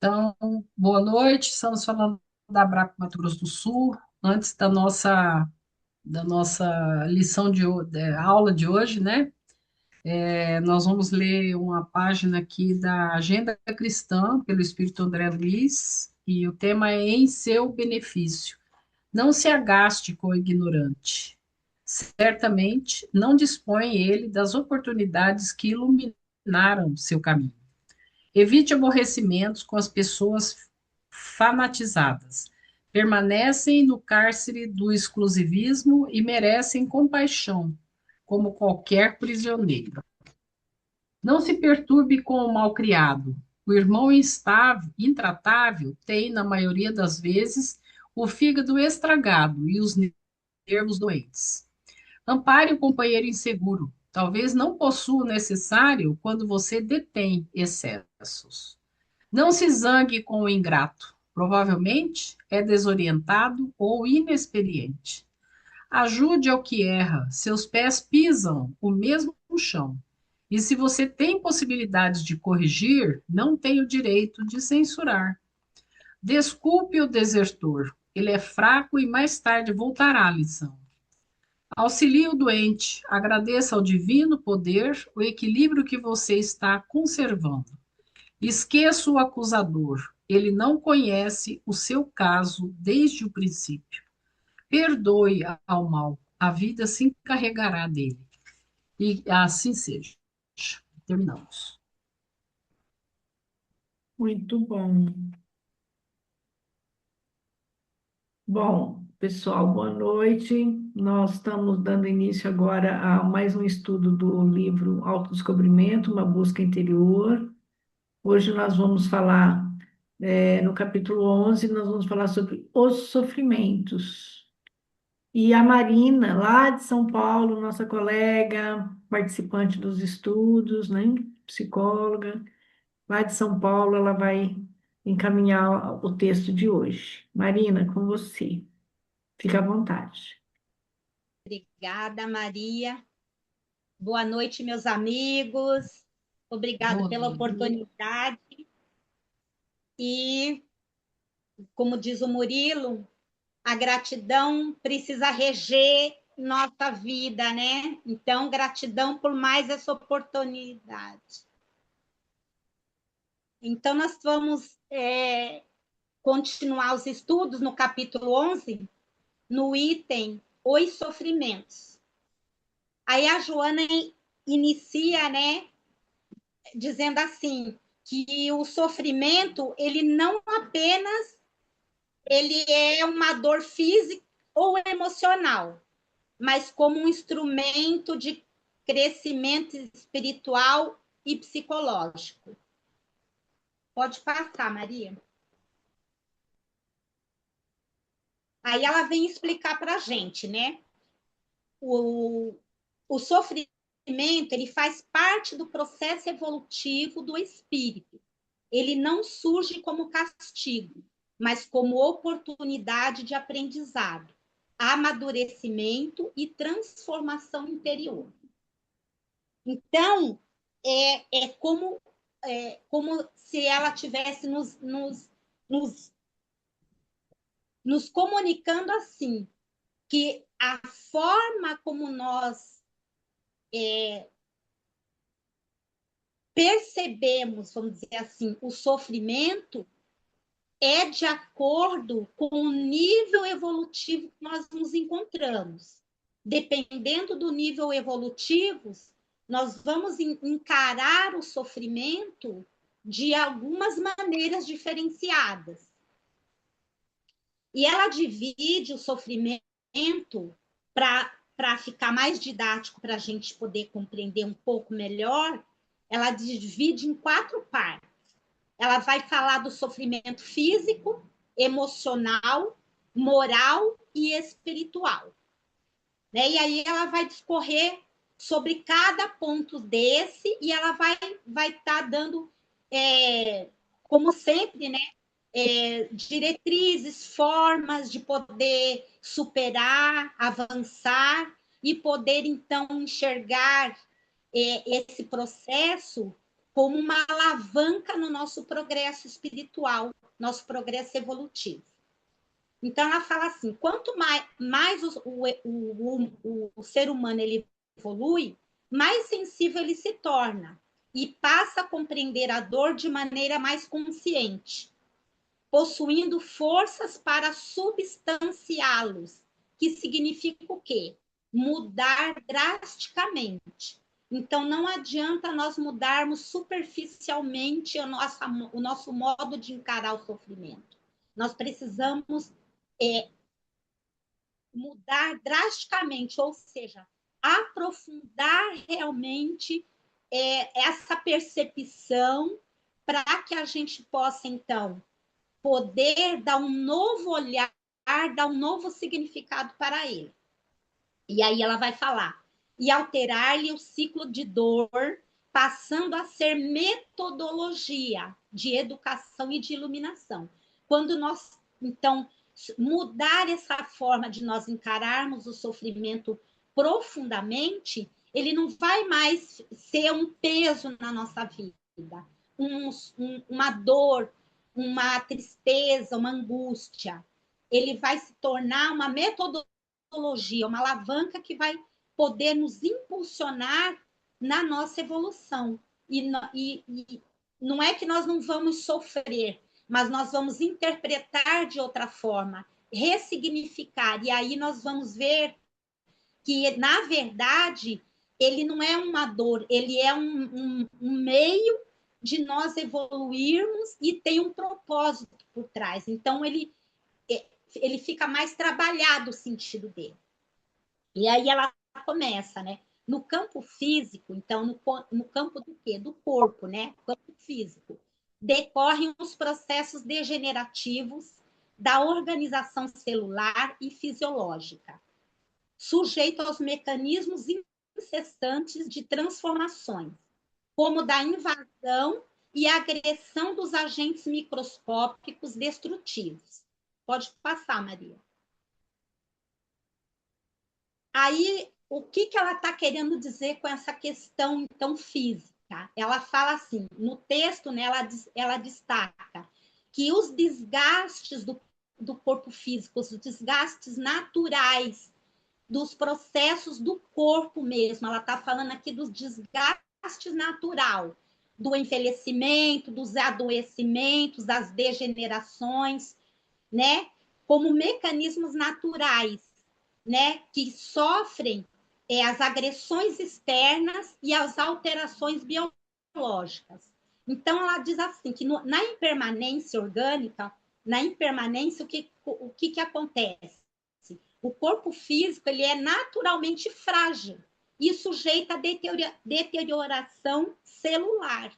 Então, boa noite. Estamos falando da Abraco Mato Grosso do Sul. Antes da nossa lição aula de hoje, né? Nós vamos ler uma página aqui da Agenda Cristã, pelo Espírito André Luiz, e o tema é Em seu benefício. Não se agaste com o ignorante. Certamente não dispõe ele das oportunidades que iluminaram seu caminho. Evite aborrecimentos com as pessoas fanatizadas. Permanecem no cárcere do exclusivismo e merecem compaixão, como qualquer prisioneiro. Não se perturbe com o malcriado. O irmão intratável tem, na maioria das vezes, o fígado estragado e os nervos doentes. Ampare o companheiro inseguro. Talvez não possua o necessário quando você detém excessos. Não se zangue com o ingrato. Provavelmente é desorientado ou inexperiente. Ajude ao que erra. Seus pés pisam o mesmo chão. E se você tem possibilidades de corrigir, não tem o direito de censurar. Desculpe o desertor. Ele é fraco e mais tarde voltará à lição. Auxilie o doente. Agradeça ao divino poder o equilíbrio que você está conservando. Esqueça o acusador. Ele não conhece o seu caso desde o princípio. Perdoe ao mal. A vida se encarregará dele. E assim seja. Terminamos. Muito bom. Bom, pessoal, boa noite. Nós estamos dando início agora a mais um estudo do livro Autodescobrimento, uma busca interior. Hoje nós vamos falar, no capítulo 11, nós vamos falar sobre os sofrimentos. E a Marina, lá de São Paulo, nossa colega, participante dos estudos, né, psicóloga, lá de São Paulo, ela vai encaminhar o texto de hoje. Marina, com você. Fica à vontade. Obrigada, Maria. Boa noite, meus amigos. Obrigada Boa pela noite. oportunidade. E, como diz o Murilo, a gratidão precisa reger nossa vida, né? Então, gratidão por mais essa oportunidade. Então, nós vamos continuar os estudos no capítulo 11, no item Os Sofrimentos. Aí a Joana inicia, né, dizendo assim, que o sofrimento, ele não apenas ele é uma dor física ou emocional, mas como um instrumento de crescimento espiritual e psicológico. Pode passar, Maria. Aí ela vem explicar para a gente, né? O, o sofrimento ele faz parte do processo evolutivo do espírito. Ele não surge como castigo, mas como oportunidade de aprendizado, amadurecimento e transformação interior. Então, como se ela tivesse nos, nos comunicando assim, que a forma como nós percebemos, vamos dizer assim, o sofrimento é de acordo com o nível evolutivo que nós nos encontramos. Dependendo do nível evolutivo, nós vamos encarar o sofrimento de algumas maneiras diferenciadas. E ela divide o sofrimento para ficar mais didático, para a gente poder compreender um pouco melhor, ela divide em 4 partes. Ela vai falar do sofrimento físico, emocional, moral e espiritual. Né? E aí ela vai discorrer sobre cada ponto desse e ela vai estar dando, como sempre, né, diretrizes, formas de poder superar, avançar e poder, então, enxergar esse processo como uma alavanca no nosso progresso espiritual, nosso progresso evolutivo. Então, ela fala assim, quanto mais o ser humano ele evolui, mais sensível ele se torna e passa a compreender a dor de maneira mais consciente, possuindo forças para substanciá-los, que significa o quê? Mudar drasticamente. Então, não adianta nós mudarmos superficialmente o nosso modo de encarar o sofrimento. Nós precisamos mudar drasticamente, ou seja, aprofundar realmente essa percepção para que a gente possa, então, poder dar um novo olhar, dar um novo significado para ele. E aí ela vai falar, e alterar-lhe o ciclo de dor, passando a ser metodologia de educação e de iluminação. Quando nós, então, mudar essa forma de nós encararmos o sofrimento profundamente, ele não vai mais ser um peso na nossa vida, uma dor, uma tristeza, uma angústia. Ele vai se tornar uma metodologia, uma alavanca que vai poder nos impulsionar na nossa evolução. E não é que nós não vamos sofrer, mas nós vamos interpretar de outra forma, ressignificar, e aí nós vamos ver que, na verdade, ele não é uma dor, ele é um meio de nós evoluirmos e tem um propósito por trás. Então, ele fica mais trabalhado o sentido dele. E aí ela começa, né? No campo físico, então, no campo do quê? Do corpo, né? Campo físico. Decorrem os processos degenerativos da organização celular e fisiológica, sujeito aos mecanismos incessantes de transformações, como da invasão e agressão dos agentes microscópicos destrutivos. Pode passar, Maria. Aí, o que ela está querendo dizer com essa questão, então, física? Ela fala assim, no texto, né, ela destaca que os desgastes do corpo físico, os desgastes naturais dos processos do corpo mesmo, ela está falando aqui dos desgastes natural, do envelhecimento, dos adoecimentos, das degenerações, né, como mecanismos naturais, né, que sofrem as agressões externas e as alterações biológicas. Então, ela diz assim, que na impermanência orgânica, na impermanência, o que acontece? O corpo físico ele é naturalmente frágil e sujeito a deterioração celular.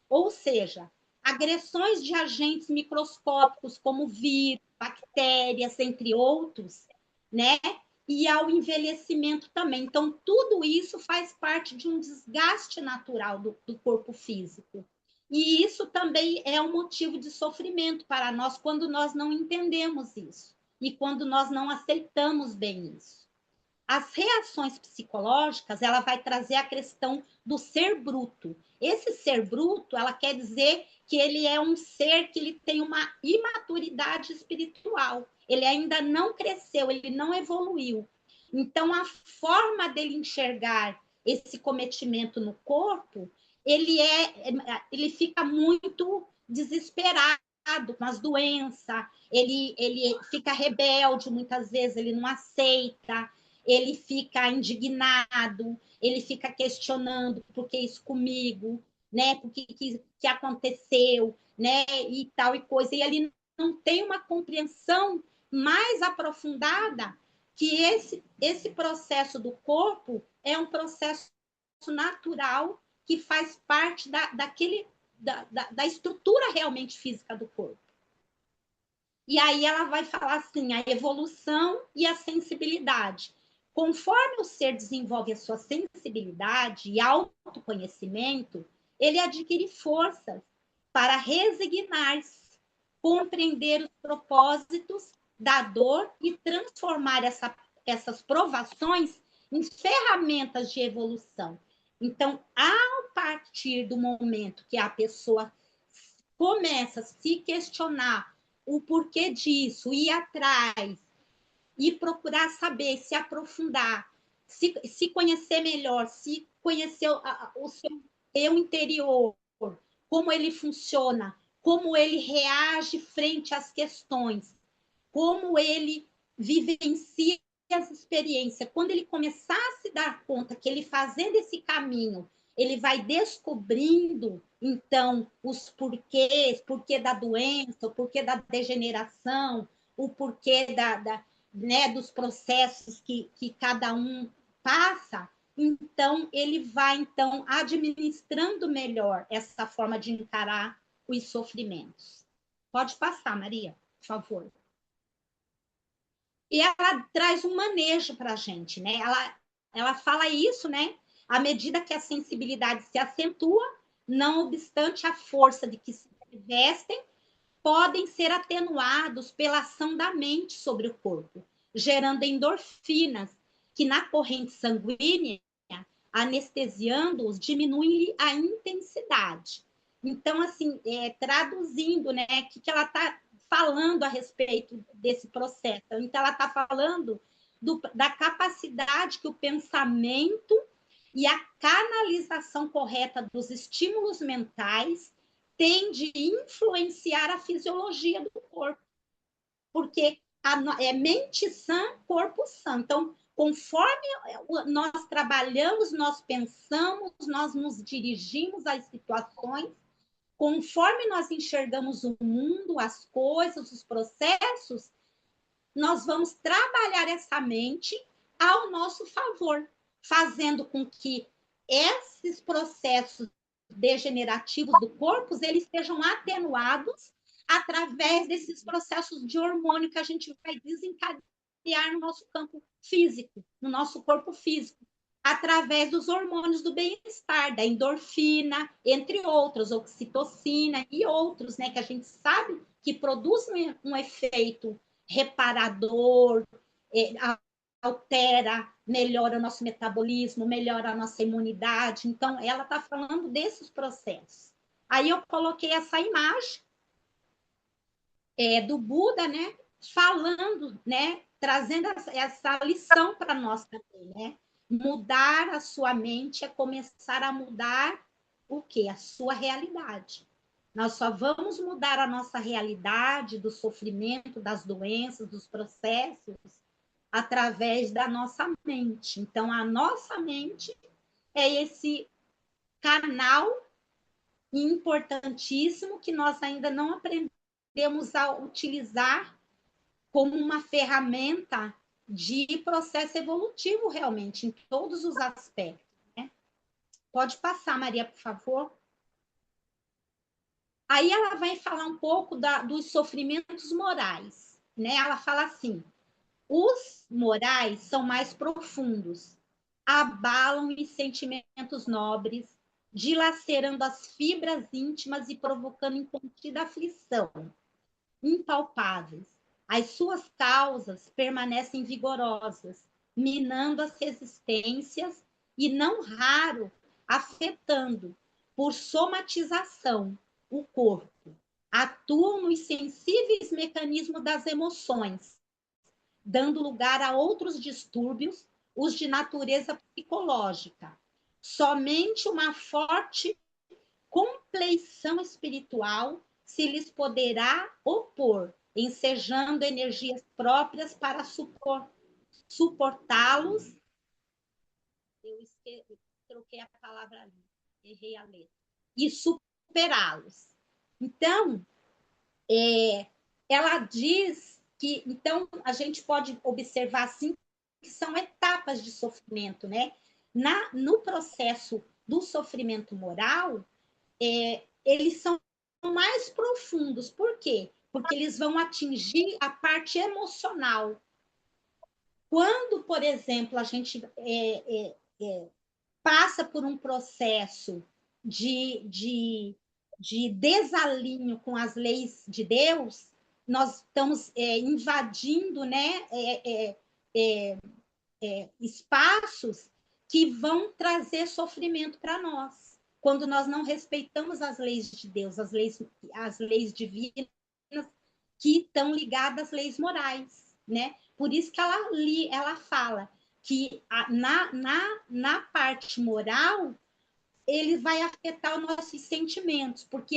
Ou seja, agressões de agentes microscópicos como vírus, bactérias, entre outros, né? E ao envelhecimento também. Então, tudo isso faz parte de um desgaste natural do corpo físico. E isso também é um motivo de sofrimento para nós quando nós não entendemos isso e quando nós não aceitamos bem isso. As reações psicológicas, ela vai trazer a questão do ser bruto. Esse ser bruto, ela quer dizer que ele é um ser que ele tem uma imaturidade espiritual. Ele ainda não cresceu, ele não evoluiu. Então, a forma dele enxergar esse cometimento no corpo, ele fica muito desesperado com as doenças, ele fica rebelde muitas vezes, ele não aceita, ele fica indignado, ele fica questionando por que isso comigo, né? Por que aconteceu, né? E tal e coisa. E ele não tem uma compreensão mais aprofundada que esse processo do corpo é um processo natural que faz parte da estrutura realmente física do corpo. E aí ela vai falar assim, a evolução e a sensibilidade. Conforme o ser desenvolve a sua sensibilidade e autoconhecimento, ele adquire forças para resignar-se, compreender os propósitos da dor e transformar essas provações em ferramentas de evolução. Então, partir do momento que a pessoa começa a se questionar o porquê disso, ir atrás e procurar saber, se aprofundar, se conhecer melhor, se conhecer o seu eu interior, como ele funciona, como ele reage frente às questões, como ele vivencia as experiências. Quando ele começar a se dar conta que ele fazendo esse caminho, ele vai descobrindo, então, os porquês, porquê da doença, o porquê da degeneração, o porquê né, dos processos que cada um passa, então ele vai então administrando melhor essa forma de encarar os sofrimentos. Pode passar, Maria, por favor. E ela traz um manejo para a gente, né? Ela fala isso, né? À medida que a sensibilidade se acentua, não obstante a força de que se revestem, podem ser atenuados pela ação da mente sobre o corpo, gerando endorfinas, que na corrente sanguínea, anestesiando-os, diminuem a intensidade. Então, assim, traduzindo, né, o que ela está falando a respeito desse processo. Então, ela está falando da capacidade que o pensamento e a canalização correta dos estímulos mentais tem de influenciar a fisiologia do corpo. Porque é mente sã, corpo sã. Então, conforme nós trabalhamos, nós pensamos, nós nos dirigimos às situações, conforme nós enxergamos o mundo, as coisas, os processos, nós vamos trabalhar essa mente ao nosso favor, fazendo com que esses processos degenerativos do corpo, eles sejam atenuados através desses processos de hormônio que a gente vai desencadear no nosso campo físico, no nosso corpo físico, através dos hormônios do bem-estar, da endorfina, entre outros, oxitocina e outros, né, que a gente sabe que produzem um efeito reparador, altera, melhora o nosso metabolismo, melhora a nossa imunidade. Então, ela está falando desses processos. Aí eu coloquei essa imagem do Buda, né, falando, né, trazendo essa lição para nós também, né? Mudar a sua mente é começar a mudar o quê? A sua realidade. Nós só vamos mudar a nossa realidade do sofrimento, das doenças, dos processos, através da nossa mente. Então, a nossa mente é esse canal importantíssimo que nós ainda não aprendemos a utilizar como uma ferramenta de processo evolutivo, realmente, em todos os aspectos. Né? Pode passar, Maria, por favor. Aí ela vai falar um pouco dos sofrimentos morais. Né? Ela fala assim, os morais são mais profundos, abalam os sentimentos nobres, dilacerando as fibras íntimas e provocando incontida aflição, impalpáveis. As suas causas permanecem vigorosas, minando as resistências e, não raro, afetando, por somatização, o corpo. Atuam nos sensíveis mecanismos das emoções, dando lugar a outros distúrbios, os de natureza psicológica. Somente uma forte compleição espiritual se lhes poderá opor, ensejando energias próprias para suportá-los. Eu troquei a palavra ali, errei a letra. E superá-los. Então, ela diz que, então, a gente pode observar, assim, que são etapas de sofrimento, né? No processo do sofrimento moral, eles são mais profundos. Por quê? Porque eles vão atingir a parte emocional. Quando, por exemplo, a gente passa por um processo de desalinho com as leis de Deus, nós estamos invadindo, né, espaços que vão trazer sofrimento para nós. quando nós não respeitamos as leis de Deus, as leis divinas que estão ligadas às leis morais, né? Por isso que ela fala que na parte moral ele vai afetar os nossos sentimentos, porque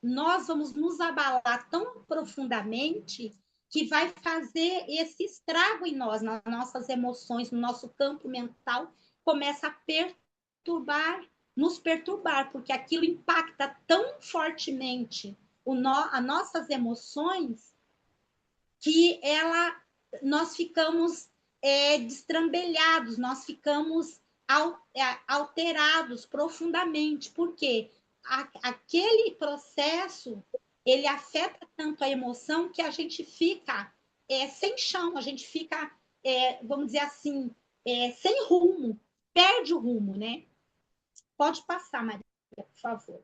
nós vamos nos abalar tão profundamente que vai fazer esse estrago em nós, nas nossas emoções, no nosso campo mental, começa a nos perturbar, porque aquilo impacta tão fortemente as nossas emoções que nós ficamos destrambelhados, nós ficamos alterados profundamente, porque aquele processo ele afeta tanto a emoção que a gente fica sem chão, a gente fica, vamos dizer assim, sem rumo, perde o rumo, né? Pode passar, Maria, por favor.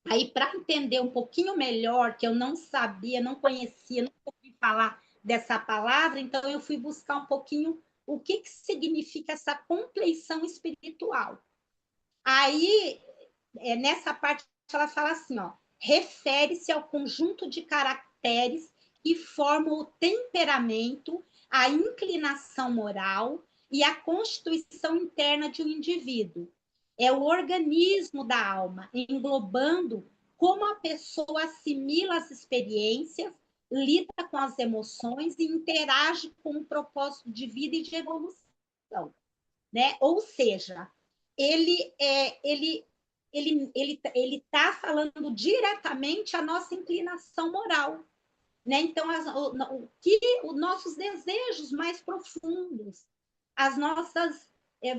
Aí, para entender um pouquinho melhor, que eu não sabia, não conhecia, não ouvi falar dessa palavra, então eu fui buscar um pouquinho o que significa essa compleição espiritual. Aí, nessa parte, ela fala assim, ó, refere-se ao conjunto de caracteres que formam o temperamento, a inclinação moral e a constituição interna de um indivíduo. É o organismo da alma, englobando como a pessoa assimila as experiências, lida com as emoções e interage com o propósito de vida e de evolução, né? Ou seja, ele está falando diretamente a nossa inclinação moral, né? Então, os nossos desejos mais profundos, as nossas,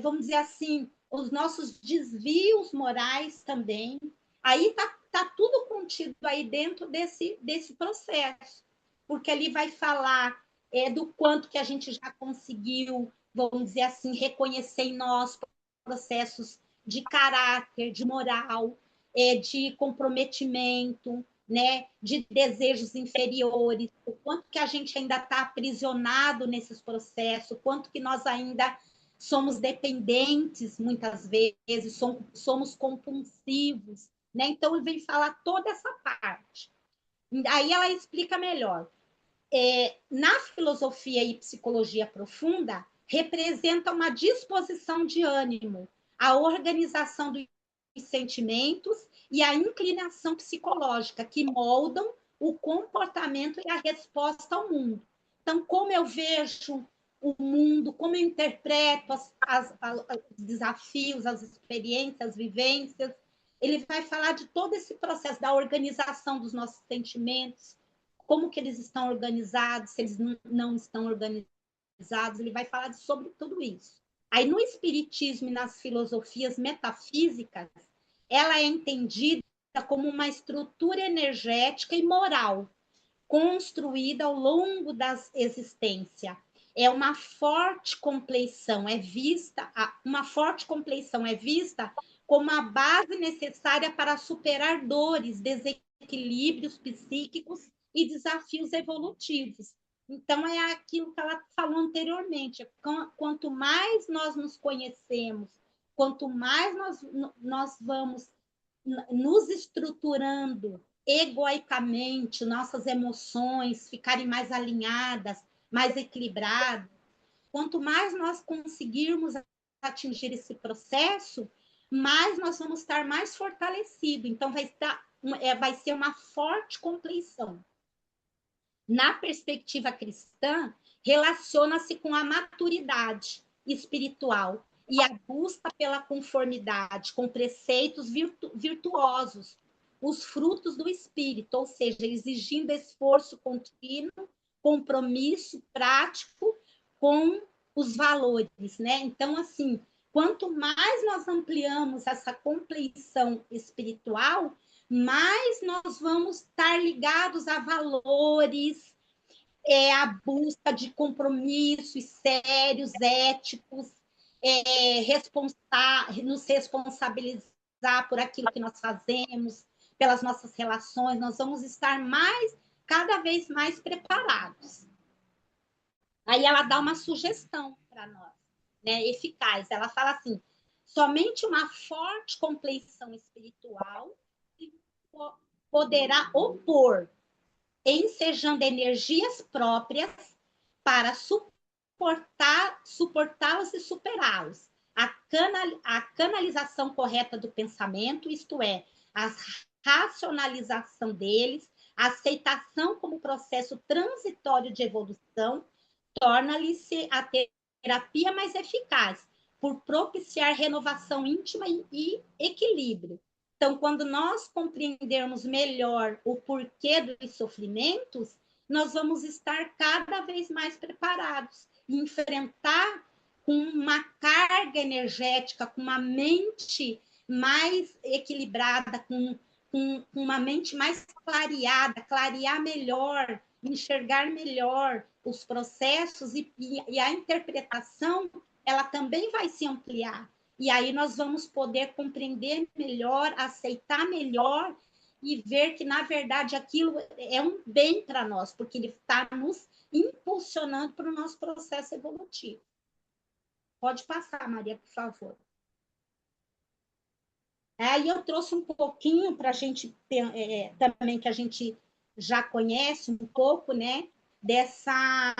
vamos dizer assim, os nossos desvios morais também, aí tá tudo contido aí dentro desse processo, porque ali vai falar do quanto que a gente já conseguiu, vamos dizer assim, reconhecer em nós processos de caráter, de moral, de comprometimento, né, de desejos inferiores, o quanto que a gente ainda está aprisionado nesses processos, o quanto que nós ainda somos dependentes, muitas vezes, somos compulsivos, né? Então, ele vem falar toda essa parte. Aí ela explica melhor. Na filosofia e psicologia profunda, representa uma disposição de ânimo, a organização dos sentimentos e a inclinação psicológica que moldam o comportamento e a resposta ao mundo. Então, como eu vejo o mundo, como eu interpreto os desafios, as experiências, as vivências, ele vai falar de todo esse processo da organização dos nossos sentimentos, como que eles estão organizados, se eles não estão organizados, ele vai falar sobre tudo isso. Aí, no espiritismo e nas filosofias metafísicas, ela é entendida como uma estrutura energética e moral construída ao longo da existência. É uma forte compleição, uma forte compleição é vista como a base necessária para superar dores, desequilíbrios psíquicos e desafios evolutivos. Então, é aquilo que ela falou anteriormente. Quanto mais nós nos conhecemos, quanto mais nós vamos nos estruturando egoicamente, nossas emoções ficarem mais alinhadas, mais equilibradas, quanto mais nós conseguirmos atingir esse processo, mais nós vamos estar mais fortalecidos. Então, vai ser uma forte compleição. Na perspectiva cristã, relaciona-se com a maturidade espiritual e a busca pela conformidade com preceitos virtuosos, os frutos do espírito, ou seja, exigindo esforço contínuo, compromisso prático com os valores, né? Então, assim, quanto mais nós ampliamos essa compleição espiritual, mais nós vamos estar ligados a valores, a busca de compromissos sérios, éticos, nos responsabilizar por aquilo que nós fazemos, pelas nossas relações, nós vamos estar cada vez mais preparados. Aí ela dá uma sugestão para nós, né, eficaz. Ela fala assim: Somente uma forte compreensão espiritual poderá opor, ensejando energias próprias para suportá-los e superá-los. A canalização correta do pensamento, isto é, a racionalização deles, a aceitação como processo transitório de evolução, torna-lhe-se a terapia mais eficaz, por propiciar renovação íntima e equilíbrio. Então, quando nós compreendermos melhor o porquê dos sofrimentos, nós vamos estar cada vez mais preparados e enfrentar com uma carga energética, com uma mente mais equilibrada, com uma mente mais clareada, clarear melhor, enxergar melhor os processos e a interpretação, ela também vai se ampliar. E aí nós vamos poder compreender melhor, aceitar melhor e ver que, na verdade, aquilo é um bem para nós, porque ele está nos impulsionando para o nosso processo evolutivo. Pode passar, Maria, por favor. Aí eu trouxe um pouquinho para a gente também, que a gente já conhece um pouco, né, dessa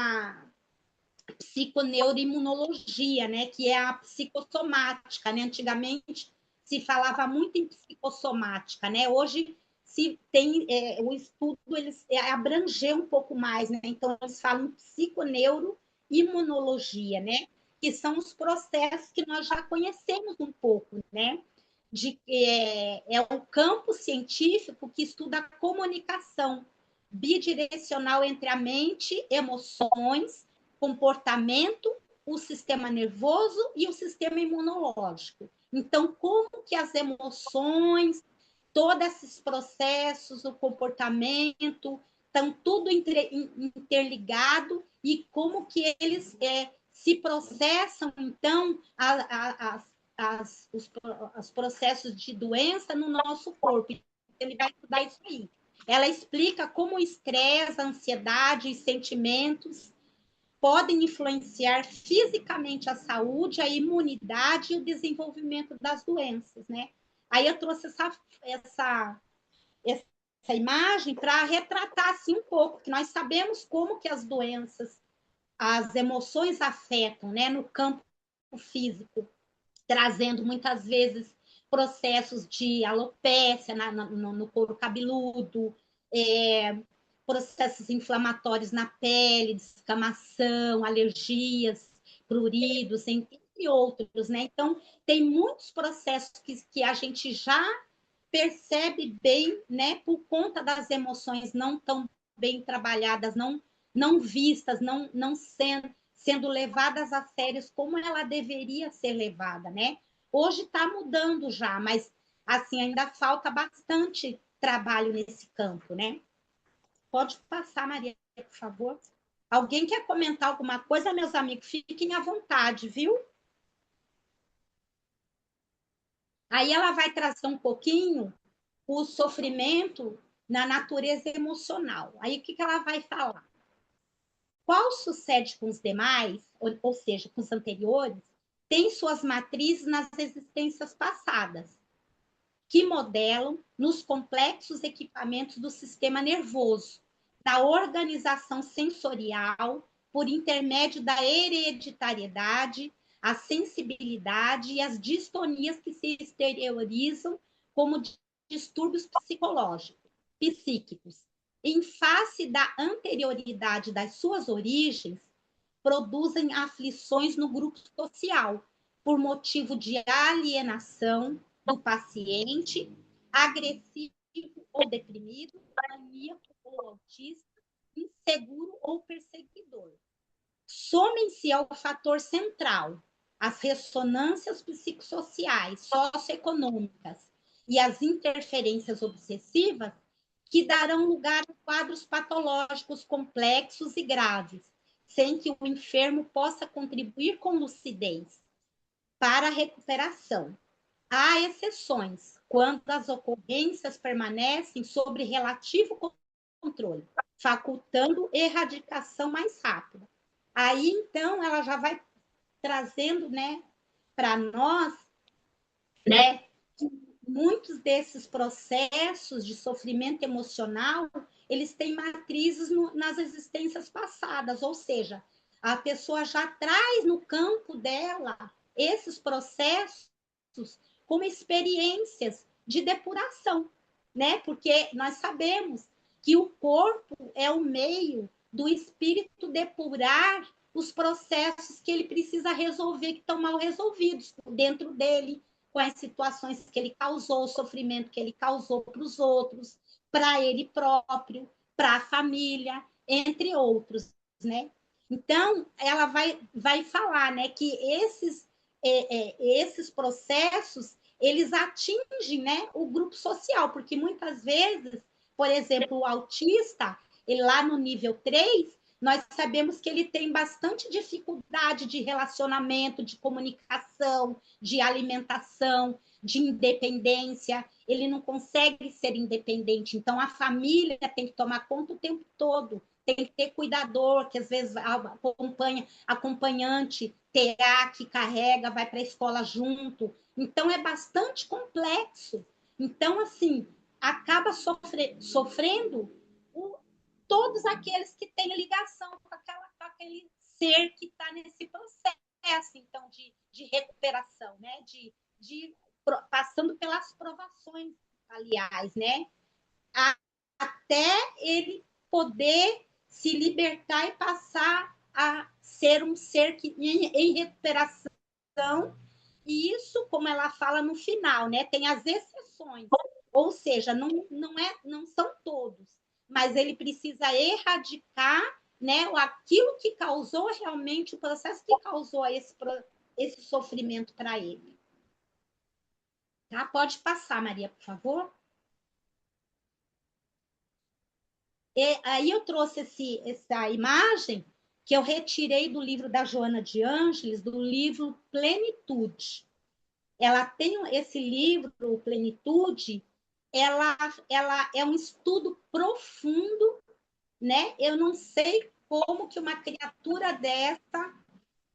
psiconeuroimunologia, né, que é a psicossomática, né? Antigamente se falava muito em psicossomática, né? Hoje se tem o estudo, eles abranger um pouco mais, né? Então eles falam psiconeuroimunologia, né? Que são os processos que nós já conhecemos um pouco, né? É o campo científico que estuda a comunicação bidirecional entre a mente, emoções, comportamento, o sistema nervoso e o sistema imunológico. Então, como que as emoções, todos esses processos, o comportamento, estão tudo interligado e como que eles se processam, então, os processos de doença no nosso corpo. Ele vai estudar isso aí. Ela explica como o estresse, a ansiedade e sentimentos podem influenciar fisicamente a saúde, a imunidade e o desenvolvimento das doenças, né? Aí eu trouxe essa imagem para retratar assim um pouco, que nós sabemos como que as doenças, as emoções afetam, né, no campo físico, trazendo muitas vezes processos de alopécia no couro cabeludo, processos inflamatórios na pele, descamação, alergias, pruridos, entre outros, né? Então, tem muitos processos que a gente já percebe bem, né, por conta das emoções não tão bem trabalhadas, não vistas, não sendo levadas a sério como ela deveria ser levada, né? Hoje está mudando já, mas assim ainda falta bastante trabalho nesse campo, né? Pode passar, Maria, por favor. Alguém quer comentar alguma coisa, meus amigos? Fiquem à vontade, viu? Aí ela vai trazer um pouquinho o sofrimento na natureza emocional. Aí o que ela vai falar? Qual sucede com os demais, ou seja, com os anteriores, tem suas matrizes nas existências passadas, que modelam nos complexos equipamentos do sistema nervoso, da organização sensorial, por intermédio da hereditariedade, a sensibilidade e as distonias que se exteriorizam como distúrbios psíquicos. Em face da anterioridade das suas origens, produzem aflições no grupo social, por motivo de alienação do paciente, agressivo ou deprimido, maníaco ou autista, inseguro ou perseguidor. Somem-se ao fator central as ressonâncias psicossociais, socioeconômicas e as interferências obsessivas que darão lugar a quadros patológicos complexos e graves, sem que o enfermo possa contribuir com lucidez para a recuperação. Há exceções, quando as ocorrências permanecem sob relativo controle, facultando erradicação mais rápida. Aí, então, ela já vai trazendo, né, para nós né? Muitos desses processos de sofrimento emocional, eles têm matrizes nas existências passadas, ou seja, a pessoa já traz no campo dela esses processos como experiências de depuração, né? Porque nós sabemos que o corpo é o meio do espírito depurar os processos que ele precisa resolver, que estão mal resolvidos dentro dele, com as situações que ele causou, o sofrimento que ele causou para os outros, para ele próprio, para a família, entre outros, né? Então, ela vai falar, né, que esses processos, eles atingem, né, o grupo social, porque muitas vezes, por exemplo, o autista, ele lá no nível 3, nós sabemos que ele tem bastante dificuldade de relacionamento, de comunicação, de alimentação, de independência. Ele não consegue ser independente. Então, a família tem que tomar conta o tempo todo. Tem que ter cuidador, que às vezes acompanhante terá, que carrega, vai para a escola junto. Então, é bastante complexo. Então, assim, acaba sofrendo todos aqueles que têm ligação com aquele ser que está nesse processo, então, de recuperação, né? Passando pelas provações, aliás, né? Até ele poder se libertar e passar a ser um ser em recuperação. E isso, como ela fala no final, né? Tem as exceções, ou seja, não são todos, mas ele precisa erradicar, né, aquilo que causou realmente o processo que causou esse sofrimento para ele. Tá? Pode passar, Maria, por favor. E aí eu trouxe essa imagem que eu retirei do livro da Joana de Ângeles, do livro Plenitude. Ela tem esse livro, Plenitude, ela é um estudo profundo, né? Eu não sei como que uma criatura dessa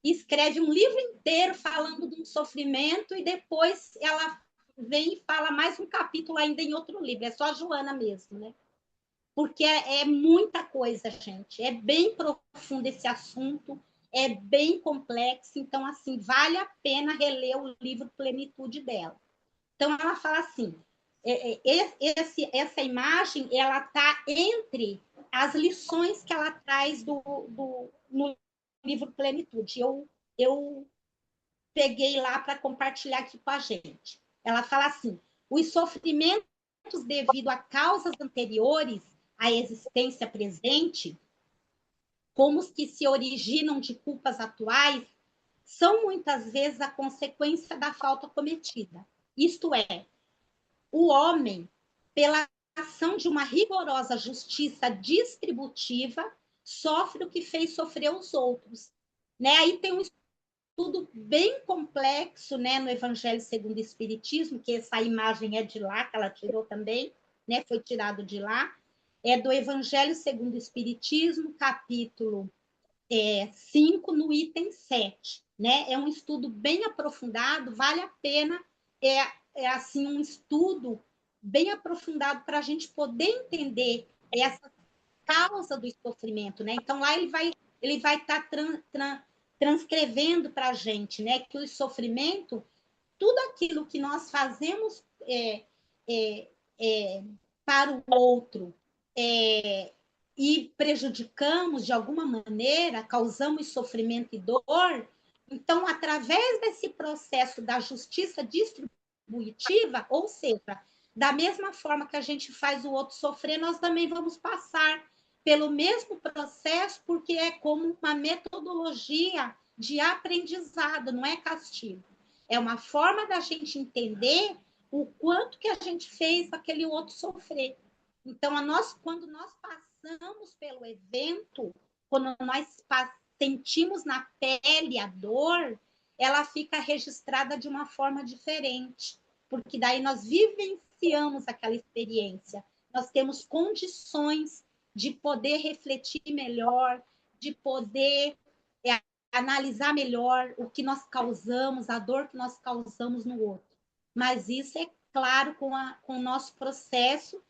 escreve um livro inteiro falando de um sofrimento e depois ela vem e fala mais um capítulo ainda em outro livro. É só a Joana mesmo, né? Porque é muita coisa, gente. É bem profundo esse assunto, é bem complexo. Então, assim, vale a pena reler o livro Plenitude dela. Então, ela fala assim, essa imagem, ela está entre as lições que ela traz no livro Plenitude. Eu peguei lá para compartilhar aqui com a gente. Ela fala assim, os sofrimentos devido a causas anteriores à existência presente, como os que se originam de culpas atuais, são muitas vezes a consequência da falta cometida. Isto é, o homem, pela ação de uma rigorosa justiça distributiva, sofre o que fez sofrer os outros. Né? Aí tem um estudo bem complexo, né, no Evangelho segundo o Espiritismo, que essa imagem é de lá, que ela tirou também, né, foi tirado de lá, é do Evangelho segundo o Espiritismo, capítulo 5, no item 7. Né? É um estudo bem aprofundado, vale a pena, assim, um estudo bem aprofundado para a gente poder entender essa causa do sofrimento. Né? Então, lá ele vai estar transcrevendo para a gente, né, que o sofrimento, tudo aquilo que nós fazemos para o outro e prejudicamos de alguma maneira, causamos sofrimento e dor, então, através desse processo da justiça distributiva, ou seja, da mesma forma que a gente faz o outro sofrer, nós também vamos passar pelo mesmo processo, porque é como uma metodologia de aprendizado, não é castigo. É uma forma da gente entender o quanto que a gente fez aquele outro sofrer. Então, quando nós passamos pelo evento, quando nós sentimos na pele a dor, ela fica registrada de uma forma diferente, porque daí nós vivenciamos aquela experiência, nós temos condições de poder refletir melhor, de poder analisar melhor o que nós causamos, a dor que nós causamos no outro. mas isso é claro com o nosso processo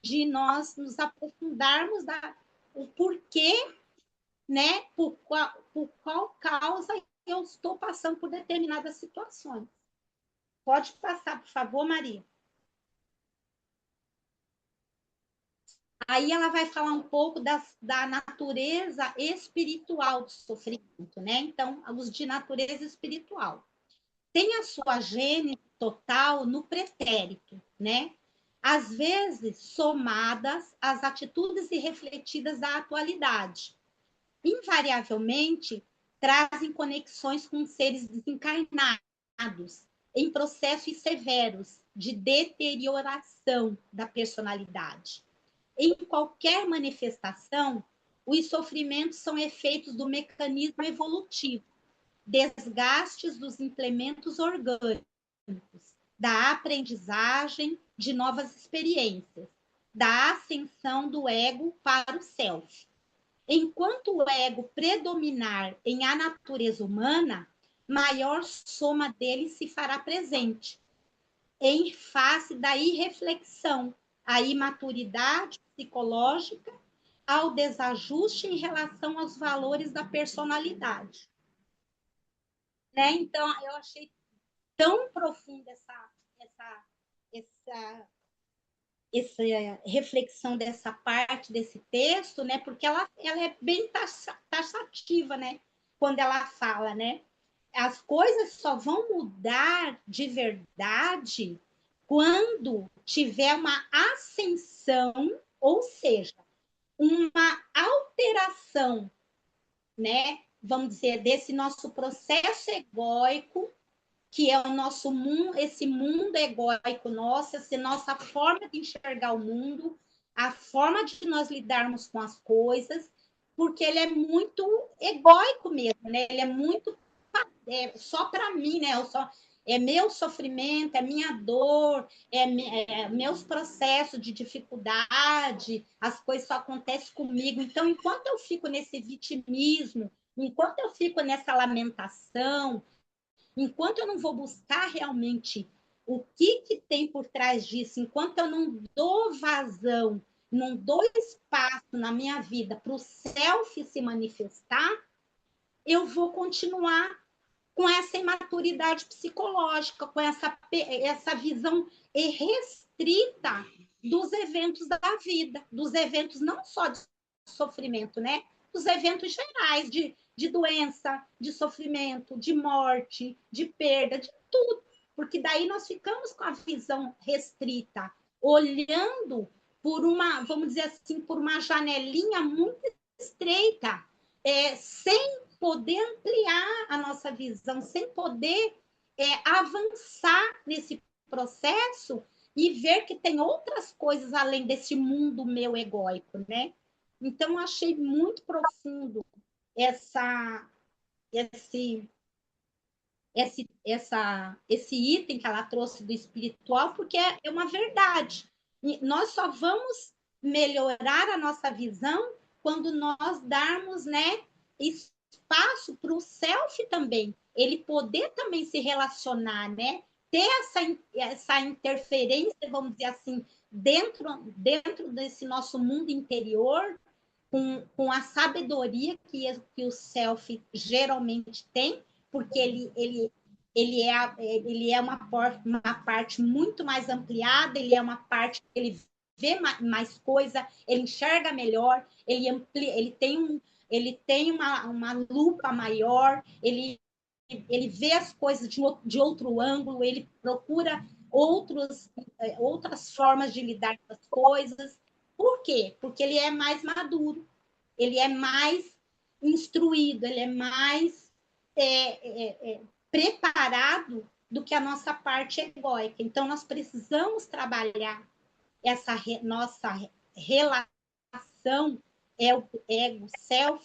de nós nos aprofundarmos o porquê, né, por qual causa eu estou passando por determinadas situações. Pode passar, por favor, Maria. Aí ela vai falar um pouco da natureza espiritual do sofrimento, né? Então, os de natureza espiritual. Tem a sua gênese total no pretérito, né? Às vezes somadas às atitudes irrefletidas da atualidade. Invariavelmente, trazem conexões com seres desencarnados, em processos severos de deterioração da personalidade. Em qualquer manifestação, os sofrimentos são efeitos do mecanismo evolutivo, desgastes dos implementos orgânicos, da aprendizagem de novas experiências, da ascensão do ego para o self. Enquanto o ego predominar em a natureza humana, maior soma dele se fará presente, em face da irreflexão, a imaturidade psicológica, ao desajuste em relação aos valores da personalidade. Né? Então, eu achei tão profunda essa reflexão dessa parte desse texto, né? Porque ela é bem taxativa, né? Quando ela fala, né? As coisas só vão mudar de verdade quando tiver uma ascensão, ou seja, uma alteração, né? Vamos dizer, desse nosso processo egóico, que é o nosso mundo, esse mundo egóico nosso, essa nossa forma de enxergar o mundo, a forma de nós lidarmos com as coisas, porque ele é muito egóico mesmo, né? Ele é muito só para mim, né? É meu sofrimento, é minha dor, meus processos de dificuldade, as coisas só acontecem comigo. Então, enquanto eu fico nesse vitimismo, enquanto eu fico nessa lamentação, enquanto eu não vou buscar realmente o que tem por trás disso, enquanto eu não dou vazão, não dou espaço na minha vida para o self se manifestar, eu vou continuar com essa imaturidade psicológica, com essa visão restrita dos eventos da vida, dos eventos não só de sofrimento, né? Dos eventos gerais de doença, de sofrimento, de morte, de perda, de tudo. Porque daí nós ficamos com a visão restrita, olhando por uma, vamos dizer assim, por uma janelinha muito estreita, sem poder ampliar a nossa visão, sem poder avançar nesse processo e ver que tem outras coisas além desse mundo meu egóico, né? Então, eu achei muito profundo esse item que ela trouxe do espiritual, porque é uma verdade. E nós só vamos melhorar a nossa visão quando nós darmos, né, espaço para o self também, ele poder também se relacionar, né? Ter essa interferência, vamos dizer assim, dentro desse nosso mundo interior, com a sabedoria que o self geralmente tem, porque ele é uma parte muito mais ampliada, ele é uma parte que ele vê mais coisa, ele enxerga melhor, ele tem uma lupa maior, ele vê as coisas de outro ângulo, ele procura outras formas de lidar com as coisas. Por quê? Porque ele é mais maduro, ele é mais instruído, ele é mais preparado do que a nossa parte egóica. Então, nós precisamos trabalhar essa nossa relação ego-self,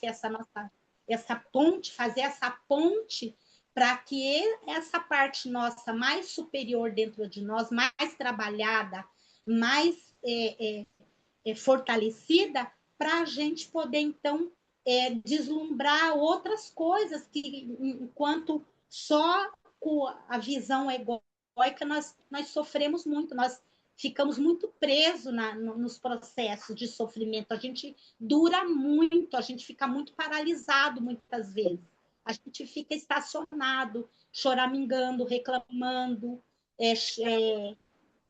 essa ponte, fazer essa ponte para que essa parte nossa mais superior dentro de nós, mais trabalhada, mais fortalecida, para a gente poder, então, deslumbrar outras coisas que, enquanto só a visão egóica egóica, nós sofremos muito, nós ficamos muito presos nos processos de sofrimento, a gente dura muito, a gente fica muito paralisado muitas vezes, a gente fica estacionado, choramingando, reclamando,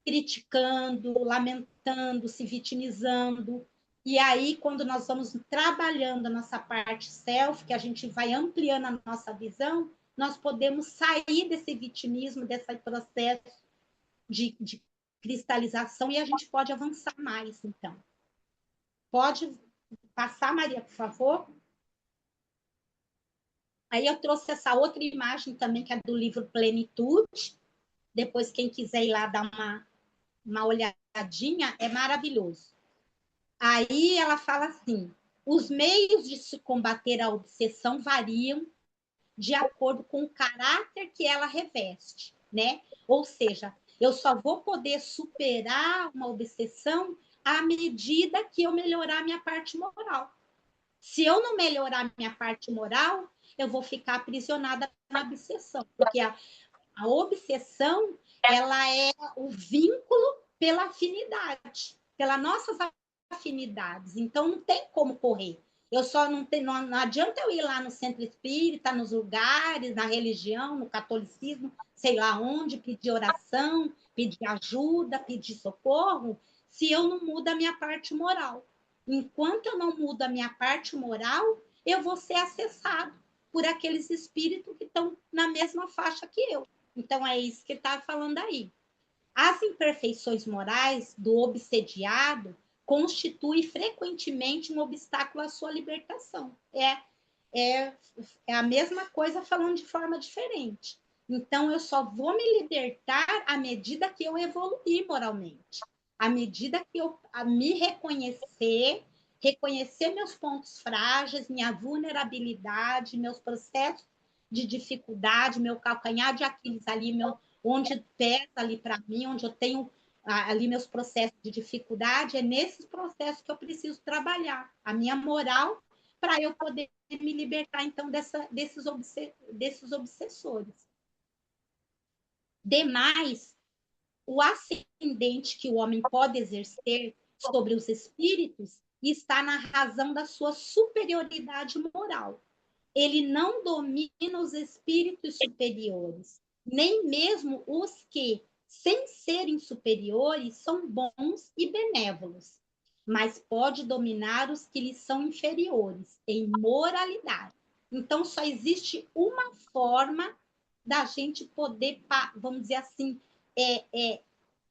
criticando, lamentando, se vitimizando. E aí, quando nós vamos trabalhando a nossa parte self, que a gente vai ampliando a nossa visão, nós podemos sair desse vitimismo, desse processo de cristalização, e a gente pode avançar mais, então. Pode passar, Maria, por favor? Aí eu trouxe essa outra imagem também, que é do livro Plenitude. Depois, quem quiser ir lá dar uma olhadinha, é maravilhoso. Aí ela fala assim: os meios de se combater a obsessão variam de acordo com o caráter que ela reveste, né? Ou seja, eu só vou poder superar uma obsessão à medida que eu melhorar a minha parte moral. Se eu não melhorar a minha parte moral, eu vou ficar aprisionada na obsessão, porque a obsessão, ela é o vínculo pela afinidade, pelas nossas afinidades. Então, não tem como correr. Eu só não adianta eu ir lá no centro espírita, nos lugares, na religião, no catolicismo, sei lá onde, pedir oração, pedir ajuda, pedir socorro, se eu não mudo a minha parte moral. Enquanto eu não mudo a minha parte moral, eu vou ser acessado por aqueles espíritos que estão na mesma faixa que eu. Então, é isso que ele está falando aí. As imperfeições morais do obsediado constituem frequentemente um obstáculo à sua libertação. É a mesma coisa falando de forma diferente. Então, eu só vou me libertar à medida que eu evoluir moralmente. À medida que eu me reconhecer meus pontos frágeis, minha vulnerabilidade, meus processos de dificuldade, meu calcanhar de Aquiles ali, onde pesa ali para mim, onde eu tenho ali meus processos de dificuldade, é nesses processos que eu preciso trabalhar a minha moral para eu poder me libertar, então, desses obsessores. Demais, o ascendente que o homem pode exercer sobre os espíritos está na razão da sua superioridade moral. Ele não domina os espíritos superiores, nem mesmo os que, sem serem superiores, são bons e benévolos, mas pode dominar os que lhes são inferiores, em moralidade. Então, só existe uma forma da gente poder, vamos dizer assim,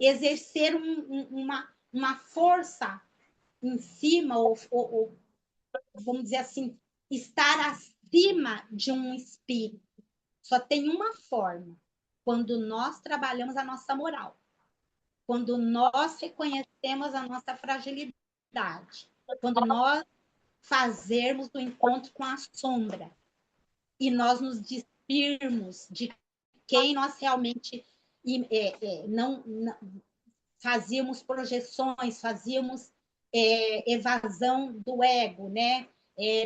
exercer uma força em cima, ou vamos dizer assim, estar acima de um espírito. Só tem uma forma: quando nós trabalhamos a nossa moral, quando nós reconhecemos a nossa fragilidade, quando nós fazermos o encontro com a sombra e nós nos despirmos de quem nós realmente não fazíamos projeções, fazíamos evasão do ego, né?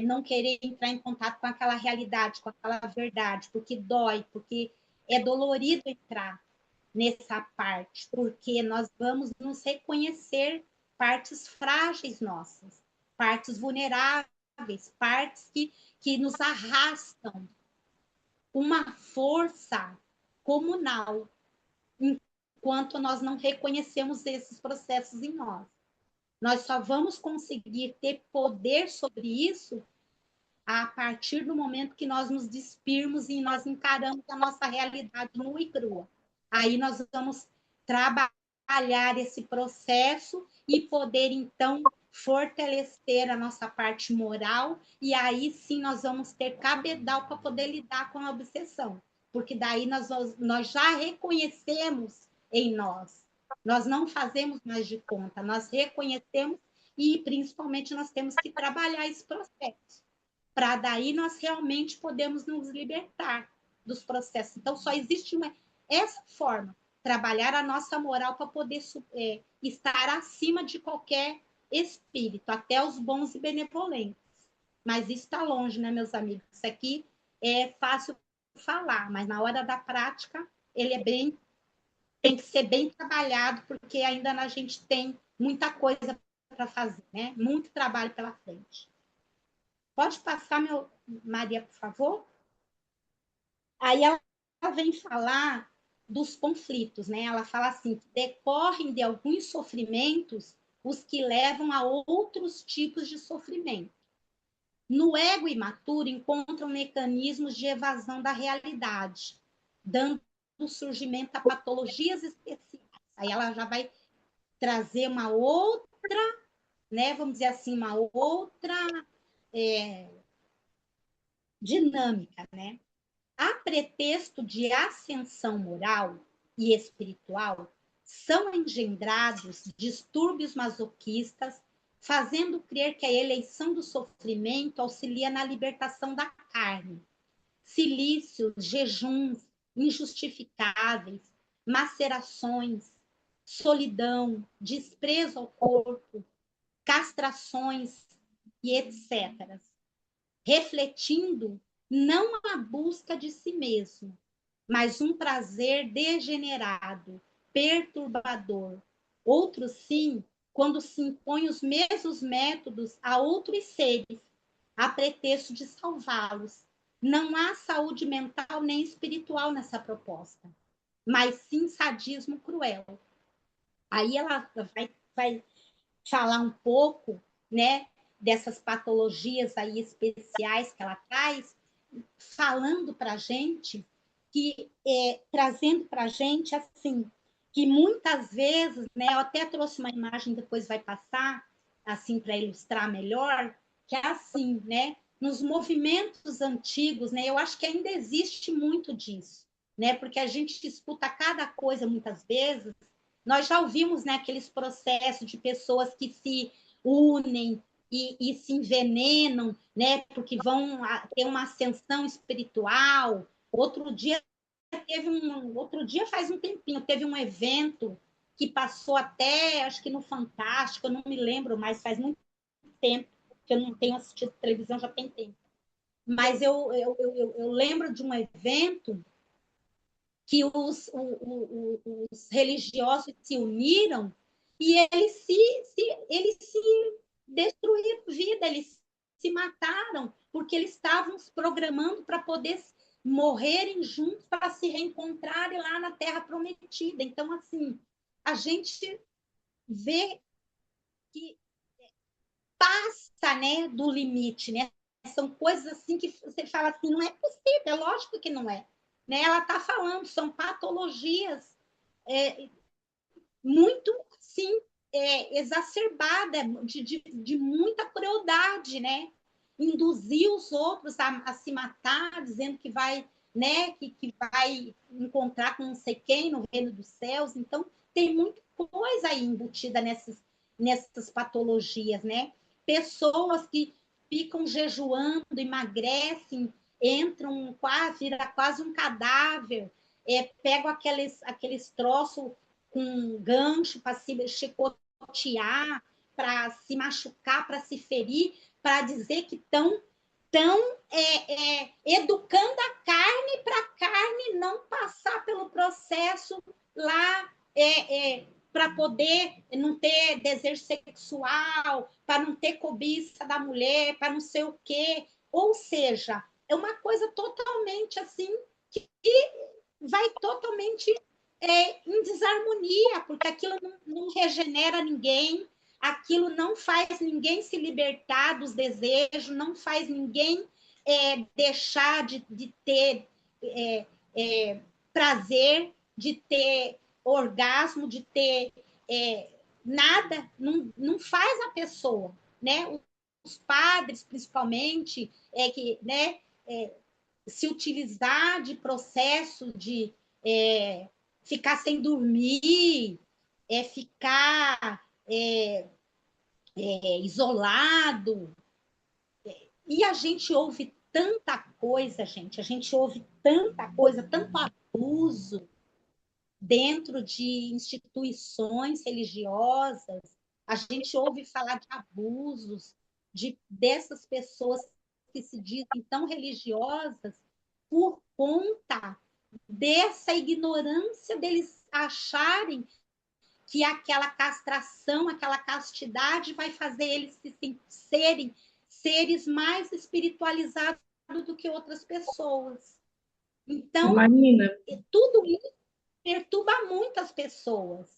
Não querer entrar em contato com aquela realidade, com aquela verdade, porque dói, porque é dolorido entrar nessa parte, porque nós vamos nos reconhecer partes frágeis nossas, partes vulneráveis, partes que nos arrastam uma força comunal, enquanto nós não reconhecemos esses processos em nós. Nós só vamos conseguir ter poder sobre isso a partir do momento que nós nos despirmos e nós encaramos a nossa realidade nua e crua. Aí nós vamos trabalhar esse processo e poder, então, fortalecer a nossa parte moral, e aí sim nós vamos ter cabedal para poder lidar com a obsessão, porque daí nós já reconhecemos em nós. Nós não fazemos mais de conta, nós reconhecemos e, principalmente, nós temos que trabalhar esse processo, para daí nós realmente podemos nos libertar dos processos. Então, só existe essa forma, trabalhar a nossa moral para poder estar acima de qualquer espírito, até os bons e benevolentes. Mas isso está longe, né, meus amigos? Isso aqui é fácil falar, mas na hora da prática, ele é bem tem que ser bem trabalhado, porque ainda a gente tem muita coisa para fazer, né? Muito trabalho pela frente. Pode passar, Maria, por favor? Aí ela vem falar dos conflitos, né? Ela fala assim, que decorrem de alguns sofrimentos os que levam a outros tipos de sofrimento. No ego imaturo encontram mecanismos de evasão da realidade, dando surgimento a patologias especiais. Aí ela já vai trazer uma outra, né, vamos dizer assim, uma outra dinâmica, né? A pretexto de ascensão moral e espiritual, são engendrados distúrbios masoquistas, fazendo crer que a eleição do sofrimento auxilia na libertação da carne. Cilícios, jejuns injustificáveis, macerações, solidão, desprezo ao corpo, castrações e etc. Refletindo não a busca de si mesmo, mas um prazer degenerado, perturbador. Outro sim, quando se impõe os mesmos métodos a outros seres, a pretexto de salvá-los. Não há saúde mental nem espiritual nessa proposta, mas sim sadismo cruel. Aí ela vai falar um pouco, né, dessas patologias aí especiais que ela traz, falando para a gente que trazendo para a gente assim que muitas vezes, né, eu até trouxe uma imagem, depois vai passar assim para ilustrar melhor, que é assim, né, nos movimentos antigos, né, eu acho que ainda existe muito disso, né, porque a gente escuta cada coisa muitas vezes. Nós já ouvimos, né, aqueles processos de pessoas que se unem e se envenenam, né, porque vão ter uma ascensão espiritual. Outro dia faz um tempinho, teve um evento que passou até, acho que no Fantástico, eu não me lembro, mas faz muito tempo que eu não tenho assistido televisão, já tem tempo. Mas eu lembro de um evento que os religiosos se uniram e eles se destruíram vida, eles se mataram, porque eles estavam se programando para poder morrerem juntos, para se reencontrarem lá na Terra Prometida. Então, assim, a gente vê que passa, né, do limite, né? São coisas assim que você fala assim, não é possível, é lógico que não é. Né? Ela está falando, são patologias muito, sim, exacerbada, de muita crueldade, né? Induzir os outros a se matar, dizendo que vai, né, que vai encontrar com não sei quem no reino dos céus. Então, tem muita coisa aí embutida nessas patologias, né? Pessoas que ficam jejuando, emagrecem, entram quase, vira quase um cadáver, pegam aqueles troços com gancho para se chicotear, para se machucar, para se ferir, para dizer que estão educando a carne para a carne não passar pelo processo lá para poder não ter desejo sexual, para não ter cobiça da mulher, para não sei o quê. Ou seja, é uma coisa totalmente assim que vai totalmente em desarmonia, porque aquilo não regenera ninguém, aquilo não faz ninguém se libertar dos desejos, não faz ninguém deixar de ter prazer, de ter orgasmo, de ter nada, não faz a pessoa, né? Os padres, principalmente, que, né, se utilizar de processo de ficar sem dormir, ficar isolado. E a gente ouve tanta coisa, gente, a gente ouve tanta coisa, tanto abuso dentro de instituições religiosas, a gente ouve falar de abusos dessas pessoas que se dizem tão religiosas por conta dessa ignorância deles acharem que aquela castração, aquela castidade vai fazer eles serem seres mais espiritualizados do que outras pessoas. Então, Marina, tudo isso perturba muito as pessoas.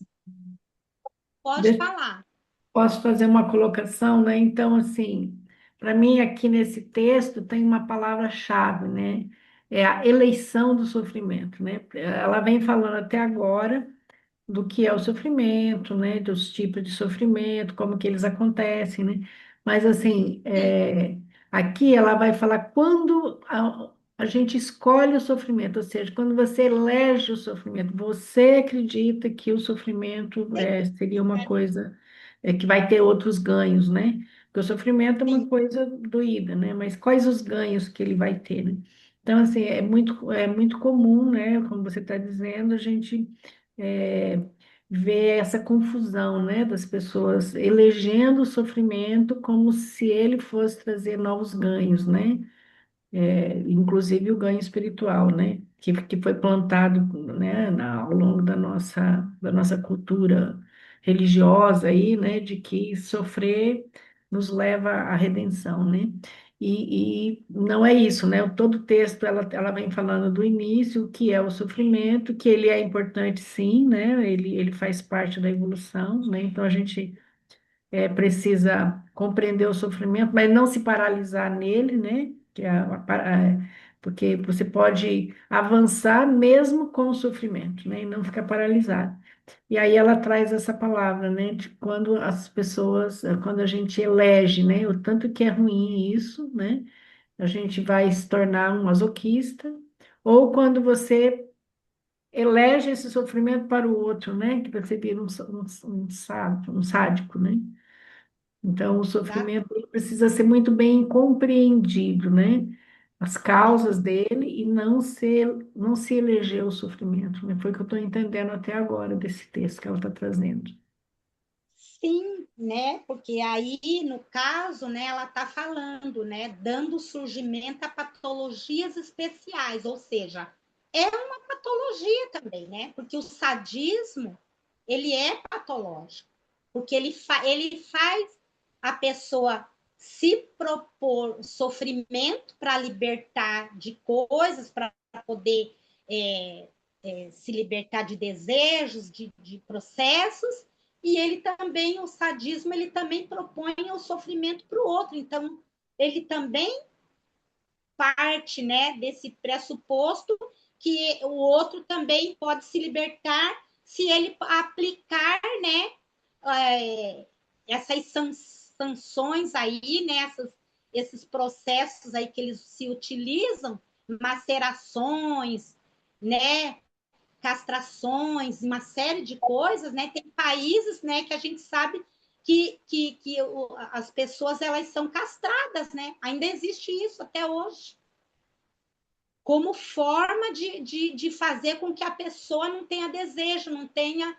Pode deixa- falar. posso fazer uma colocação, né? Então, assim, para mim aqui nesse texto tem uma palavra-chave, né? É a eleição do sofrimento, né? Ela vem falando até agora do que é o sofrimento, né? Dos tipos de sofrimento, como que eles acontecem, né? Mas assim, Sim, aqui ela vai falar quando a gente escolhe o sofrimento, ou seja, quando você elege o sofrimento, você acredita que o sofrimento seria uma coisa que vai ter outros ganhos, né? Porque o sofrimento é uma sim, coisa doída, né? Mas quais os ganhos que ele vai ter, né? Então, assim, é muito comum, né? Como você está dizendo, a gente é, ver essa confusão, né, das pessoas elegendo o sofrimento como se ele fosse trazer novos ganhos, né? Inclusive o ganho espiritual, né? Que foi plantado, né, ao longo da nossa cultura religiosa aí, né? De que sofrer nos leva à redenção, né? E não é isso, né? Todo o texto ela vem falando do início, o que é o sofrimento, que ele é importante sim, né? Ele faz parte da evolução, né? Então a gente precisa compreender o sofrimento, mas não se paralisar nele, né? Porque você pode avançar mesmo com o sofrimento, né? E não ficar paralisado. E aí ela traz essa palavra, né? De quando as pessoas, quando a gente elege, né? O tanto que é ruim isso, né? A gente vai se tornar um masoquista, ou quando você elege esse sofrimento para o outro, né? Que você vira um sádico, né? Então, o exato. sofrimento ele precisa ser muito bem compreendido, né? As causas dele e não se eleger o sofrimento, né? Foi o que eu estou entendendo até agora desse texto que ela está trazendo. Sim, né? Porque aí, no caso, né, ela está falando, né, dando surgimento a patologias especiais, ou seja, é uma patologia também, né? Porque o sadismo, ele é patológico, porque ele faz a pessoa se propor sofrimento para libertar de coisas, para poder se libertar de desejos, de processos, e ele também, o sadismo, ele também propõe o sofrimento para o outro. Então, ele também parte, né, desse pressuposto que o outro também pode se libertar se ele aplicar, né, essas sanções aí, né, esses processos aí que eles se utilizam, macerações, né, castrações, uma série de coisas, né? Tem países, né, que a gente sabe que as pessoas elas são castradas, né? Ainda existe isso até hoje, como forma de fazer com que a pessoa não tenha desejo, não tenha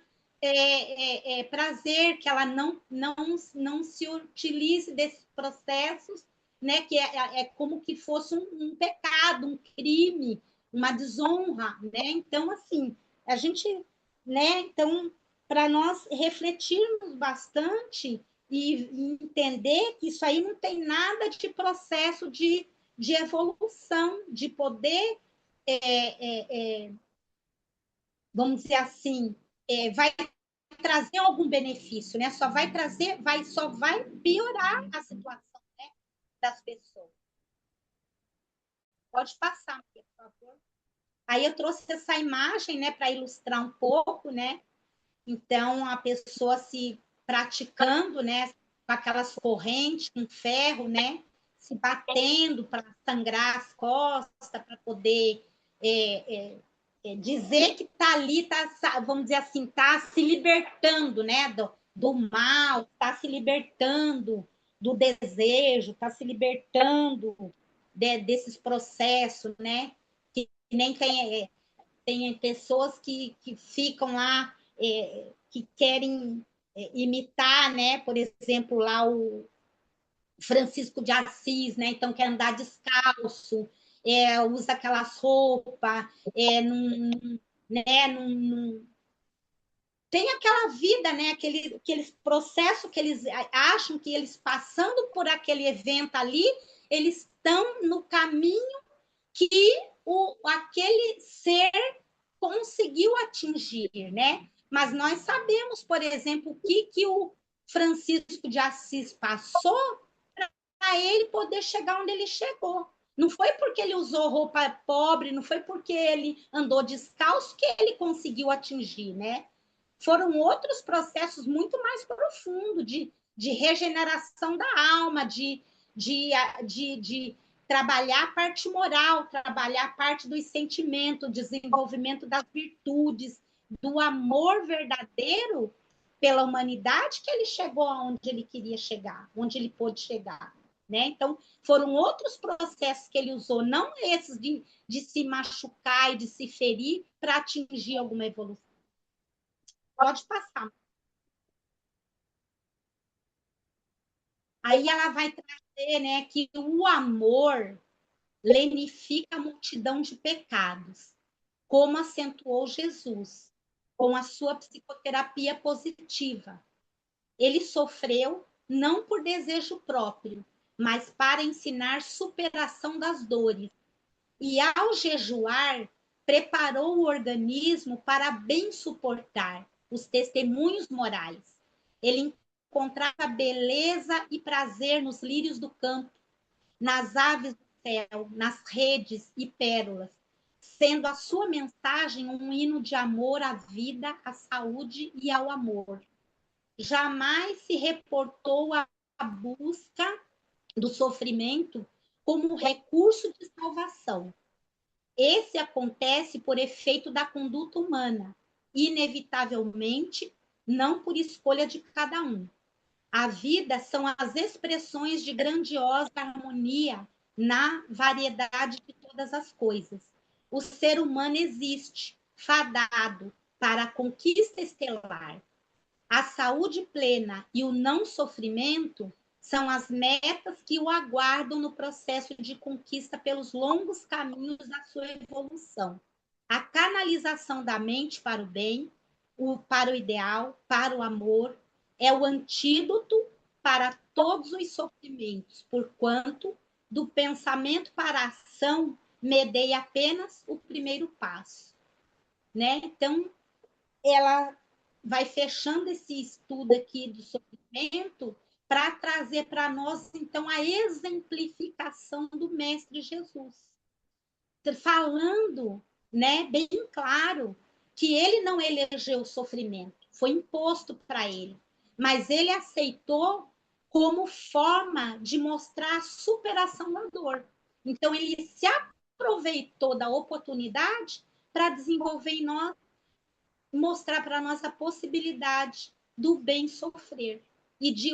prazer, que ela não se utilize desses processos, né? Que é como que fosse um pecado, um crime, uma desonra, né? Então, assim, a gente, né? Então, para nós refletirmos bastante e entender que isso aí não tem nada de processo de evolução, de poder, vamos dizer assim, vai trazer algum benefício, né? Só vai piorar a situação, né, das pessoas. Pode passar, por favor. Aí eu trouxe essa imagem, né, para ilustrar um pouco, né? Então a pessoa se praticando, né, com aquelas correntes com ferro, né, se batendo para sangrar as costas, para poder dizer que está ali, vamos dizer assim, está se libertando, né, do mal, está se libertando do desejo, está se libertando desses processos, né, que nem tem pessoas que ficam lá, que querem imitar, né, por exemplo, lá o Francisco de Assis, né? Então quer andar descalço, usa aquelas roupas, né? tem aquela vida, né? Aquele processo que eles acham que eles passando por aquele evento ali, eles estão no caminho que aquele ser conseguiu atingir, né? Mas nós sabemos, por exemplo, o que o Francisco de Assis passou para ele poder chegar onde ele chegou. Não foi porque ele usou roupa pobre, não foi porque ele andou descalço que ele conseguiu atingir, né? Foram outros processos muito mais profundos de regeneração da alma, de trabalhar a parte moral, trabalhar a parte dos sentimentos, desenvolvimento das virtudes, do amor verdadeiro pela humanidade, que ele chegou aonde ele queria chegar, onde ele pôde chegar. Né? Então, foram outros processos que ele usou, não esses de se machucar e de se ferir para atingir alguma evolução. Pode passar. Aí ela vai trazer, né, que o amor lenifica a multidão de pecados, como acentuou Jesus com a sua psicoterapia positiva. Ele sofreu não por desejo próprio, mas para ensinar superação das dores. E ao jejuar, preparou o organismo para bem suportar os testemunhos morais. Ele encontrava beleza e prazer nos lírios do campo, nas aves do céu, nas redes e pérolas, sendo a sua mensagem um hino de amor à vida, à saúde e ao amor. Jamais se reportou a busca do sofrimento como recurso de salvação. Esse acontece por efeito da conduta humana, inevitavelmente, não por escolha de cada um. A vida são as expressões de grandiosa harmonia na variedade de todas as coisas. O ser humano existe, fadado para a conquista estelar. A saúde plena e o não sofrimento são as metas que o aguardam no processo de conquista pelos longos caminhos da sua evolução. A canalização da mente para o bem, para o ideal, para o amor, é o antídoto para todos os sofrimentos, porquanto do pensamento para a ação medei apenas o primeiro passo. Né? Então, ela vai fechando esse estudo aqui do sofrimento para trazer para nós, então, a exemplificação do Mestre Jesus. Falando, né, bem claro, que ele não elegeu o sofrimento, foi imposto para ele, mas ele aceitou como forma de mostrar a superação da dor. Então, ele se aproveitou da oportunidade para desenvolver em nós, mostrar para nós a possibilidade do bem sofrer e de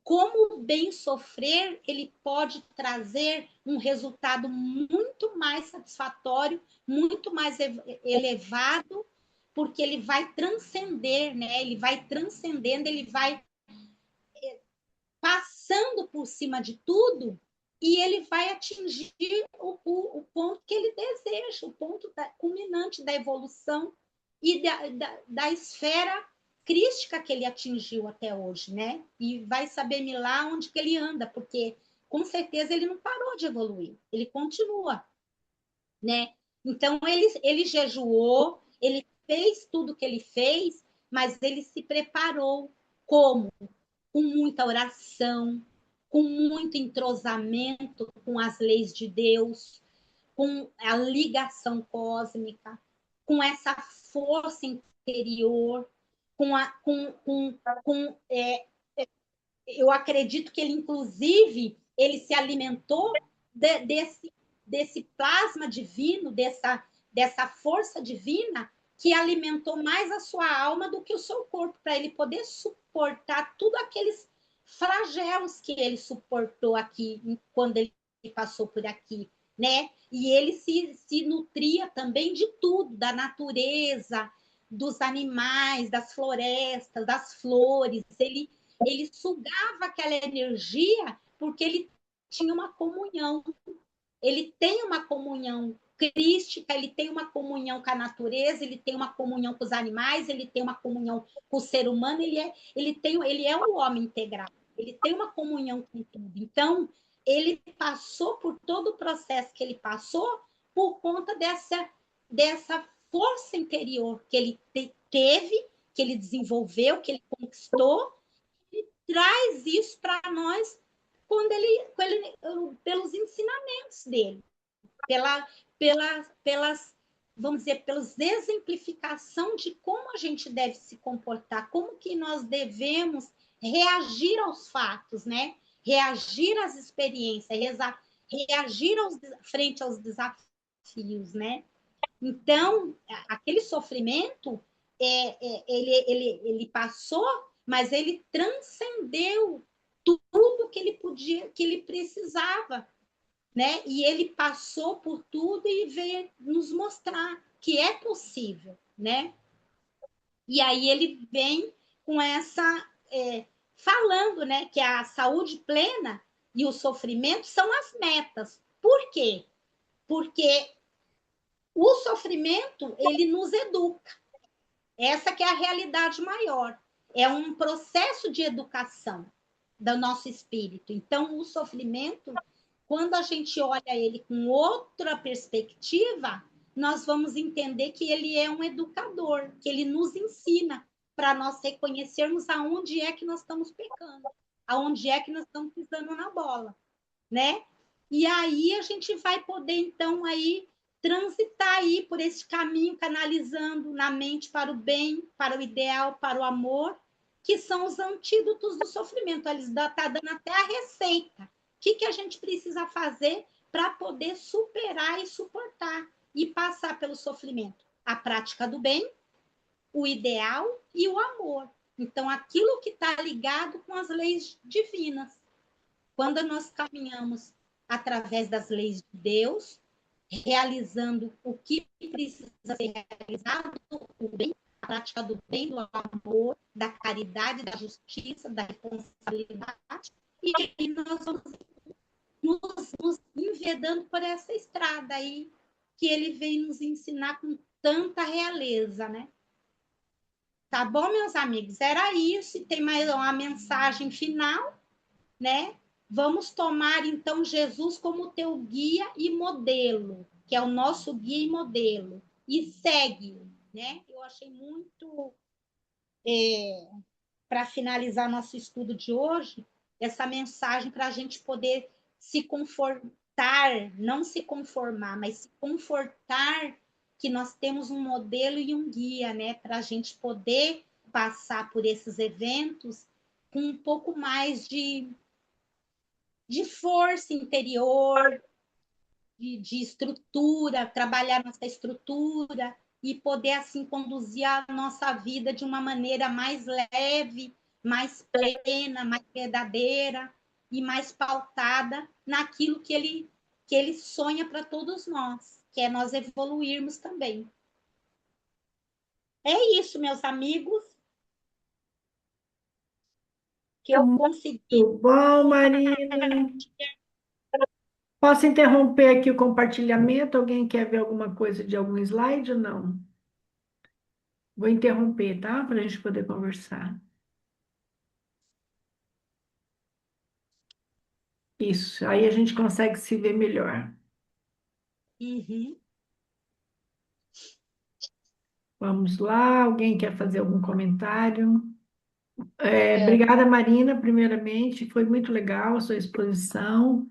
como o bem sofrer ele pode trazer um resultado muito mais satisfatório, muito mais elevado, porque ele vai transcender, né? Ele vai transcendendo, ele vai passando por cima de tudo e ele vai atingir o ponto que ele deseja, o ponto culminante da evolução e da esfera crística que ele atingiu até hoje, né? E vai saber-me lá onde que ele anda, porque com certeza ele não parou de evoluir, ele continua, né? Então ele jejuou, ele fez tudo que ele fez, mas ele se preparou como? Com muita oração, com muito entrosamento com as leis de Deus, com a ligação cósmica, com essa força interior, eu acredito que ele, inclusive, ele se alimentou desse plasma divino, dessa força divina que alimentou mais a sua alma do que o seu corpo, para ele poder suportar tudo aqueles flagelos que ele suportou aqui, quando ele passou por aqui, né? E ele se nutria também de tudo, da natureza, dos animais, das florestas, das flores. Ele sugava aquela energia porque ele tinha uma comunhão. Ele tem uma comunhão crística, ele tem uma comunhão com a natureza, ele tem uma comunhão com os animais, ele tem uma comunhão com o ser humano, ele é um homem integral, ele tem uma comunhão com tudo. Então, ele passou por todo o processo que ele passou por conta dessa força interior que ele teve, que ele desenvolveu, que ele conquistou, e traz isso para nós pelos ensinamentos dele, pelas, vamos dizer, pelas exemplificação de como a gente deve se comportar, como que nós devemos reagir aos fatos, né? Reagir às experiências, reagir frente aos desafios, né? Então, aquele sofrimento, ele passou, mas ele transcendeu tudo que ele podia, que ele precisava, né? E ele passou por tudo e veio nos mostrar que é possível, né? E aí ele vem com falando, né, que a saúde plena e o sofrimento são as metas. Por quê? Porque o sofrimento, ele nos educa. Essa que é a realidade maior. É um processo de educação do nosso espírito. Então, o sofrimento, quando a gente olha ele com outra perspectiva, nós vamos entender que ele é um educador, que ele nos ensina para nós reconhecermos aonde é que nós estamos pecando, aonde é que nós estamos pisando na bola, né? E aí a gente vai poder, então, aí transitar aí por esse caminho, canalizando na mente para o bem, para o ideal, para o amor, que são os antídotos do sofrimento. Eles estão dando até a receita. O que a gente precisa fazer para poder superar e suportar e passar pelo sofrimento? A prática do bem, o ideal e o amor. Então, aquilo que está ligado com as leis divinas. Quando nós caminhamos através das leis de Deus, realizando o que precisa ser realizado, o bem, a prática do bem, do amor, da caridade, da justiça, da responsabilidade, e aí nós vamos nos envedando por essa estrada aí que ele vem nos ensinar com tanta realeza, né? Tá bom, meus amigos? Era isso. E tem mais uma mensagem final, né? Vamos tomar, então, Jesus como teu guia e modelo, que é o nosso guia e modelo, e segue-o, né? Eu achei muito, para finalizar nosso estudo de hoje, essa mensagem para a gente poder se confortar, não se conformar, mas se confortar que nós temos um modelo e um guia, né? Para a gente poder passar por esses eventos com um pouco mais de força interior, de estrutura, trabalhar nossa estrutura e poder, assim, conduzir a nossa vida de uma maneira mais leve, mais plena, mais verdadeira e mais pautada naquilo que ele sonha para todos nós, que é nós evoluirmos também. É isso, meus amigos, que eu consegui. Muito bom, Marina. Posso interromper aqui o compartilhamento? Alguém quer ver alguma coisa de algum slide ou não? Vou interromper, tá? Para a gente poder conversar. Isso, aí a gente consegue se ver melhor. Uhum. Vamos lá, alguém quer fazer algum comentário? Obrigada, Marina, primeiramente, foi muito legal a sua exposição.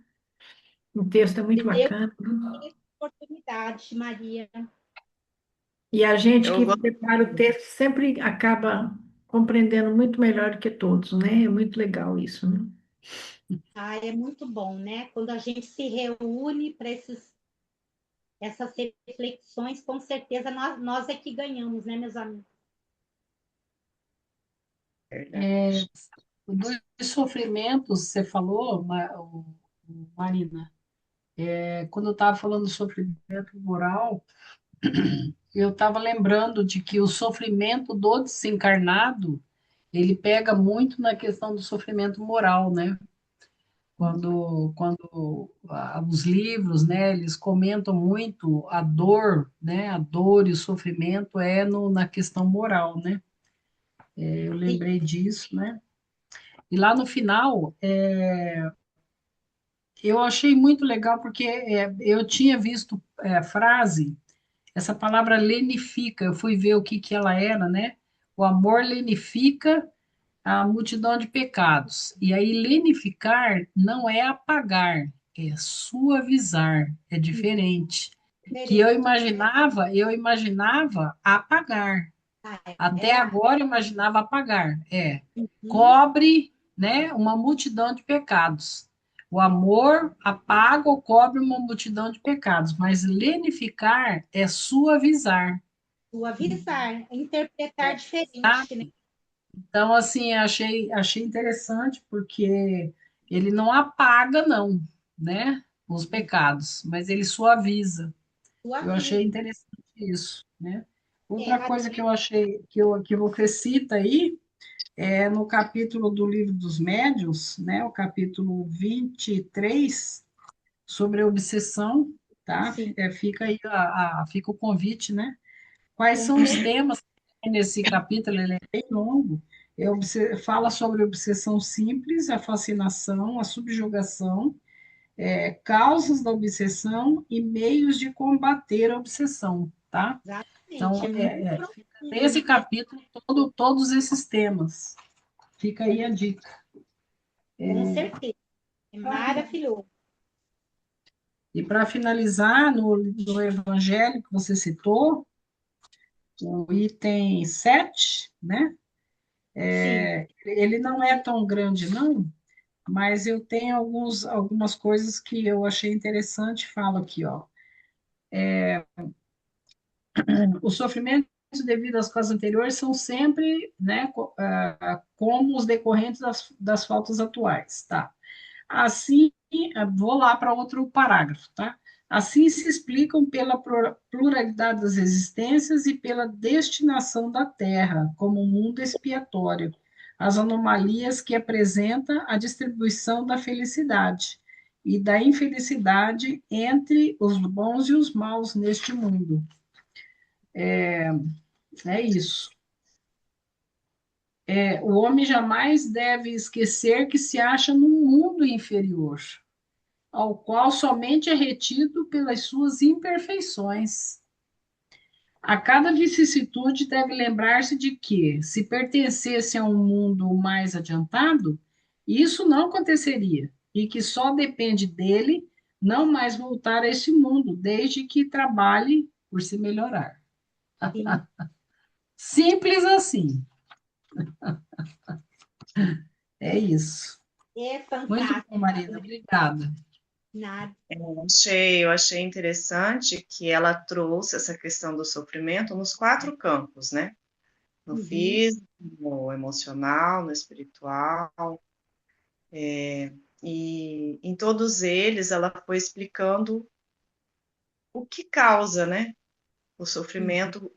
O texto é muito Eu bacana. tive oportunidade, Maria. E a gente Eu que gosto. prepara o texto sempre acaba compreendendo muito melhor do que todos, né? É muito legal isso, né? Ah, é muito bom, né? Quando a gente se reúne para essas reflexões, com certeza nós é que ganhamos, né, meus amigos? Dos sofrimentos, você falou, Marina, quando eu estava falando do sofrimento moral, eu estava lembrando de que o sofrimento do desencarnado, ele pega muito na questão do sofrimento moral, né? Os livros, né, eles comentam muito a dor, né, a dor e o sofrimento na questão moral, né? Eu Sim, lembrei disso, né? E lá no final, eu achei muito legal porque eu tinha visto a frase, essa palavra lenifica, eu fui ver o que que ela era, né? O amor lenifica a multidão de pecados. E aí, lenificar não é apagar, é suavizar, é diferente. Que diferente. eu imaginava apagar. Ah, Até é? agora eu imaginava apagar. Uhum. Cobre, né, uma multidão de pecados. O amor apaga ou cobre uma multidão de pecados, mas lenificar é suavizar. Suavizar, interpretar Tá? diferente, né? Então, assim, achei interessante porque ele não apaga, não, né, os pecados, mas ele suaviza. Eu achei Suaviza. interessante isso, né? É, Outra coisa que eu achei que você cita aí é no capítulo do Livro dos Médiuns, né, o capítulo 23 sobre a obsessão, tá? sim, Fica aí fica o convite, né? Quais com são os certeza. temas que tem nesse capítulo? Ele é bem longo. Fala sobre a obsessão simples, a fascinação, a subjugação, causas da obsessão e meios de combater a obsessão, tá? Exatamente. Então, É muito fica profundo, nesse né? capítulo todos esses temas. Fica aí a dica. Com certeza. É maravilhoso. E para finalizar, no Evangelho que você citou, o item 7, né? Sim. Ele não é tão grande, não, mas eu tenho algumas coisas que eu achei interessante, falo aqui, ó. Os sofrimentos devido às causas anteriores são sempre, né, como os decorrentes das faltas atuais, tá? Assim, vou lá para outro parágrafo, tá? Assim se explicam pela pluralidade das existências e pela destinação da Terra como um mundo expiatório, as anomalias que apresenta a distribuição da felicidade e da infelicidade entre os bons e os maus neste mundo. É isso. O homem jamais deve esquecer que se acha num mundo inferior, ao qual somente é retido pelas suas imperfeições. A cada vicissitude deve lembrar-se de que, se pertencesse a um mundo mais adiantado, isso não aconteceria, e que só depende dele não mais voltar a esse mundo, desde que trabalhe por se melhorar. Sim. Simples assim. É isso. É Muito fantástico, bom, Marina. né? Obrigada. Nada. Eu achei interessante que ela trouxe essa questão do sofrimento nos 4 campos, né? No Uhum. físico, no emocional, no espiritual, e em todos eles ela foi explicando o que causa, né, o Uhum. sofrimento,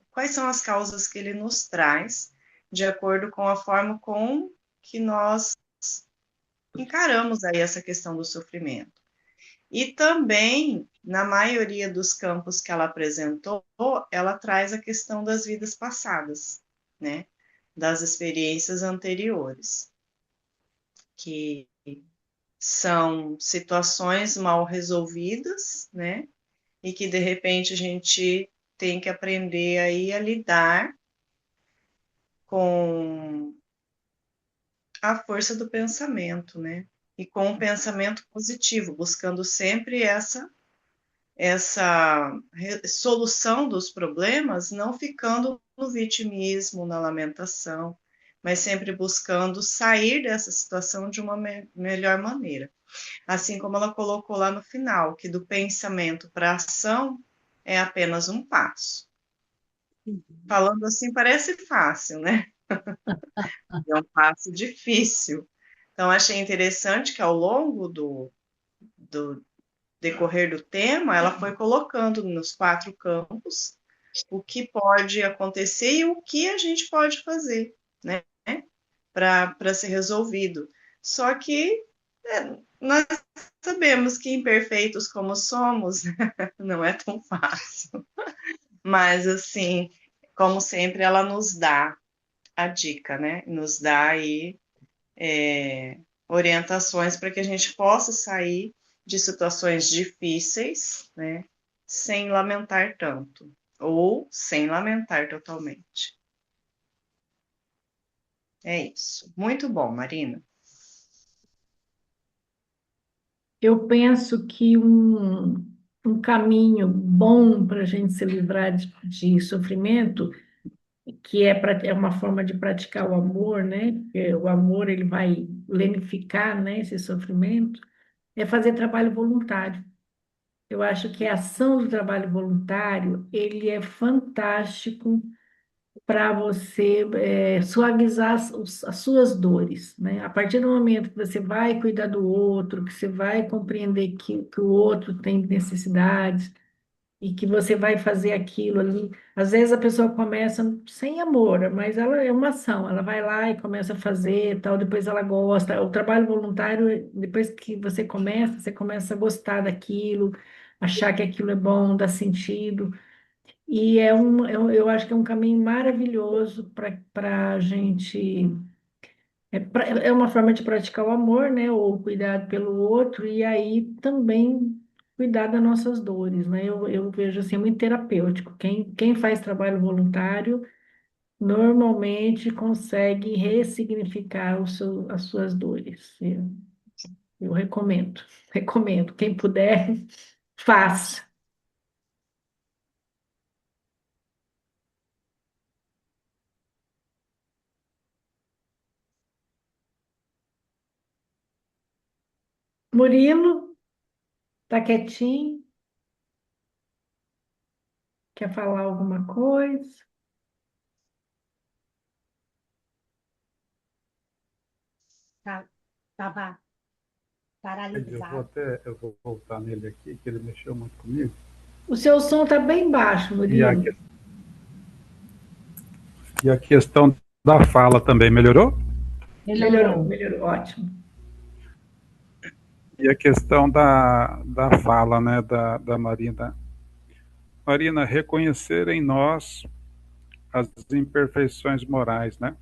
quais são as causas que ele nos traz, de acordo com a forma com que nós encaramos aí essa questão do sofrimento. E também, na maioria dos campos que ela apresentou, ela traz a questão das vidas passadas, né? Das experiências anteriores, que são situações mal resolvidas, né? E que de repente a gente tem que aprender aí a lidar com a força do pensamento, né? E com o pensamento positivo, buscando sempre essa solução dos problemas, não ficando no vitimismo, na lamentação, mas sempre buscando sair dessa situação de uma melhor maneira. Assim como ela colocou lá no final, que do pensamento para a ação é apenas um passo. Falando assim parece fácil, né? É um passo difícil. Então, achei interessante que ao longo do decorrer do tema, ela foi colocando nos 4 campos o que pode acontecer e o que a gente pode fazer, né, para ser resolvido. Só que Nós sabemos que imperfeitos como somos, não é tão fácil. Mas, assim, como sempre, ela nos dá a dica, né? Nos dá aí orientações para que a gente possa sair de situações difíceis, né? Sem lamentar tanto, ou sem lamentar totalmente. É isso. Muito bom, Marina. Eu penso que um caminho bom para a gente se livrar de sofrimento, que é uma forma de praticar o amor, né? Porque o amor ele vai lenificar, né, esse sofrimento, é fazer trabalho voluntário. Eu acho que a ação do trabalho voluntário ele é fantástico para você suavizar as suas dores, né? A partir do momento que você vai cuidar do outro, que você vai compreender que o outro tem necessidades e que você vai fazer aquilo ali. Às vezes a pessoa começa sem amor, mas ela é uma ação, ela vai lá e começa a fazer, tal, depois ela gosta. O trabalho voluntário, depois que você começa a gostar daquilo, achar que aquilo é bom, dá sentido. E eu acho que é um caminho maravilhoso para a gente. É uma forma de praticar o amor, né? Ou o cuidado pelo outro, e aí também cuidar das nossas dores, né? Eu vejo assim muito terapêutico. Quem faz trabalho voluntário normalmente consegue ressignificar as suas dores. Eu recomendo, recomendo. Quem puder, faça. Murilo, tá quietinho? Quer falar alguma coisa? Estava paralisado. Eu vou voltar nele aqui, que ele mexeu muito comigo. O seu som está bem baixo, E a, Murilo. e a questão da fala também melhorou? Melhorou, Melhorou. melhorou, ótimo. E a questão da fala, né, da Marina. Marina, reconhecer em nós as imperfeições morais, né?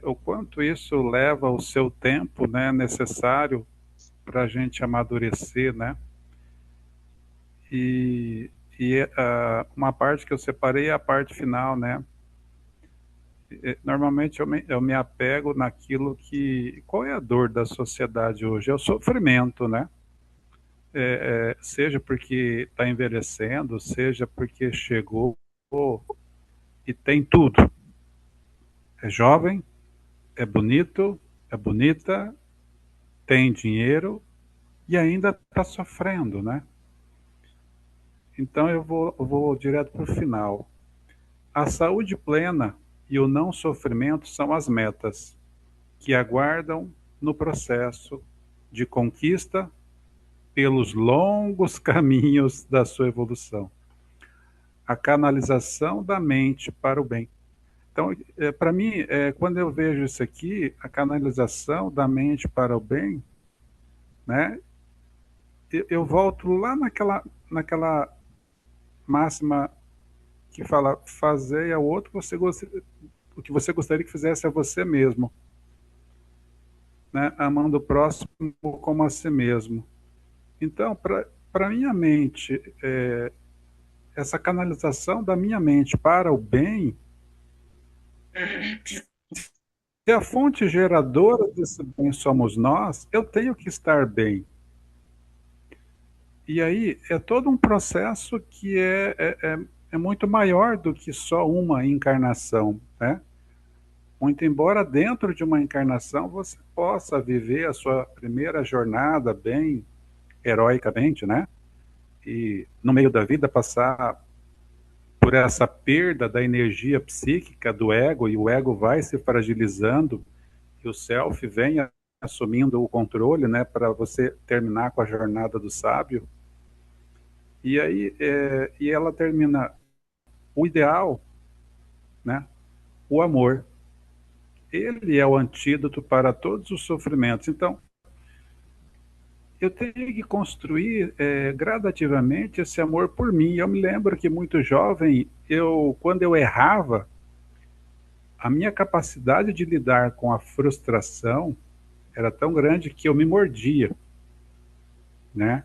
O quanto isso leva o seu tempo, né, necessário para a gente amadurecer, né? E, uma parte que eu separei é a parte final, né? Normalmente eu me apego naquilo que. Qual é a dor da sociedade hoje? É o sofrimento, né? Seja porque está envelhecendo, seja porque chegou e tem tudo. É jovem, é bonito, é bonita, tem dinheiro e ainda está sofrendo, né? Então eu vou direto para o final. A saúde plena e o não sofrimento são as metas que aguardam no processo de conquista pelos longos caminhos da sua evolução. A canalização da mente para o bem. Então, para mim, quando eu vejo isso aqui, a canalização da mente para o bem, né, eu volto lá naquela máxima que fala: fazer ao outro o que você gostaria que fizesse a você mesmo, né, amando o próximo como a si mesmo. Então, para minha mente, essa canalização da minha mente para o bem, se a fonte geradora desse bem somos nós, eu tenho que estar bem. E aí é todo um processo que é muito maior do que só uma encarnação, né? Muito embora dentro de uma encarnação você possa viver a sua primeira jornada bem heroicamente, né? E no meio da vida passar por essa perda da energia psíquica do ego, e o ego vai se fragilizando, e o self vem assumindo o controle, né, para você terminar com a jornada do sábio. E aí, e ela termina o ideal, né, o amor. Ele é o antídoto para todos os sofrimentos. Então, eu tenho que construir gradativamente esse amor por mim. Eu me lembro que muito jovem, quando eu errava, a minha capacidade de lidar com a frustração era tão grande que eu me mordia, né?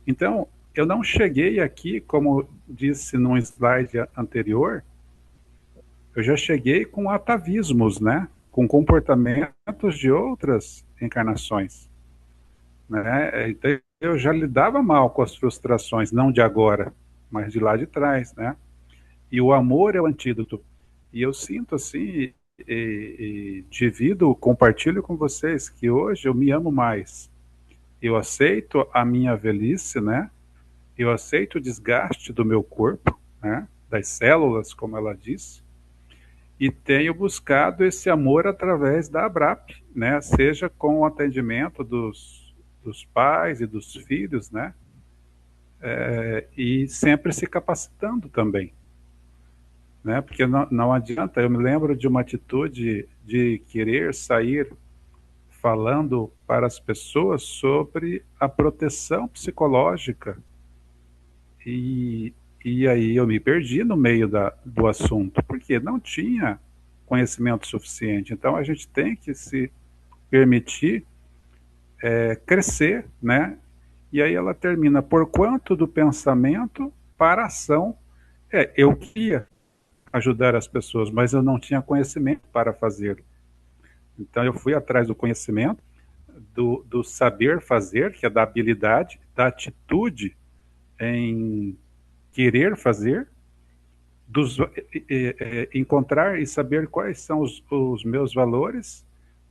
Então, eu não cheguei aqui, como disse num slide anterior, eu já cheguei com atavismos, né? Com comportamentos de outras encarnações, né? Então, eu já lidava mal com as frustrações, não de agora, mas de lá de trás, né? E o amor é o antídoto. E eu sinto assim, divido, compartilho com vocês que hoje eu me amo mais. Eu aceito a minha velhice, né? Eu aceito o desgaste do meu corpo, né? Das células, como ela disse, e tenho buscado esse amor através da ABRAP, né? Seja com o atendimento dos pais e dos filhos, né? E sempre se capacitando também, né? Porque não adianta, eu me lembro de uma atitude de querer sair falando para as pessoas sobre a proteção psicológica e, e aí eu me perdi no meio do assunto, porque não tinha conhecimento suficiente. Então a gente tem que se permitir crescer, né? E aí ela termina, por quanto do pensamento para a ação. Eu queria ajudar as pessoas, mas eu não tinha conhecimento para fazer. Então eu fui atrás do conhecimento, do saber fazer, que é da habilidade, da atitude em querer fazer, encontrar e saber quais são os meus valores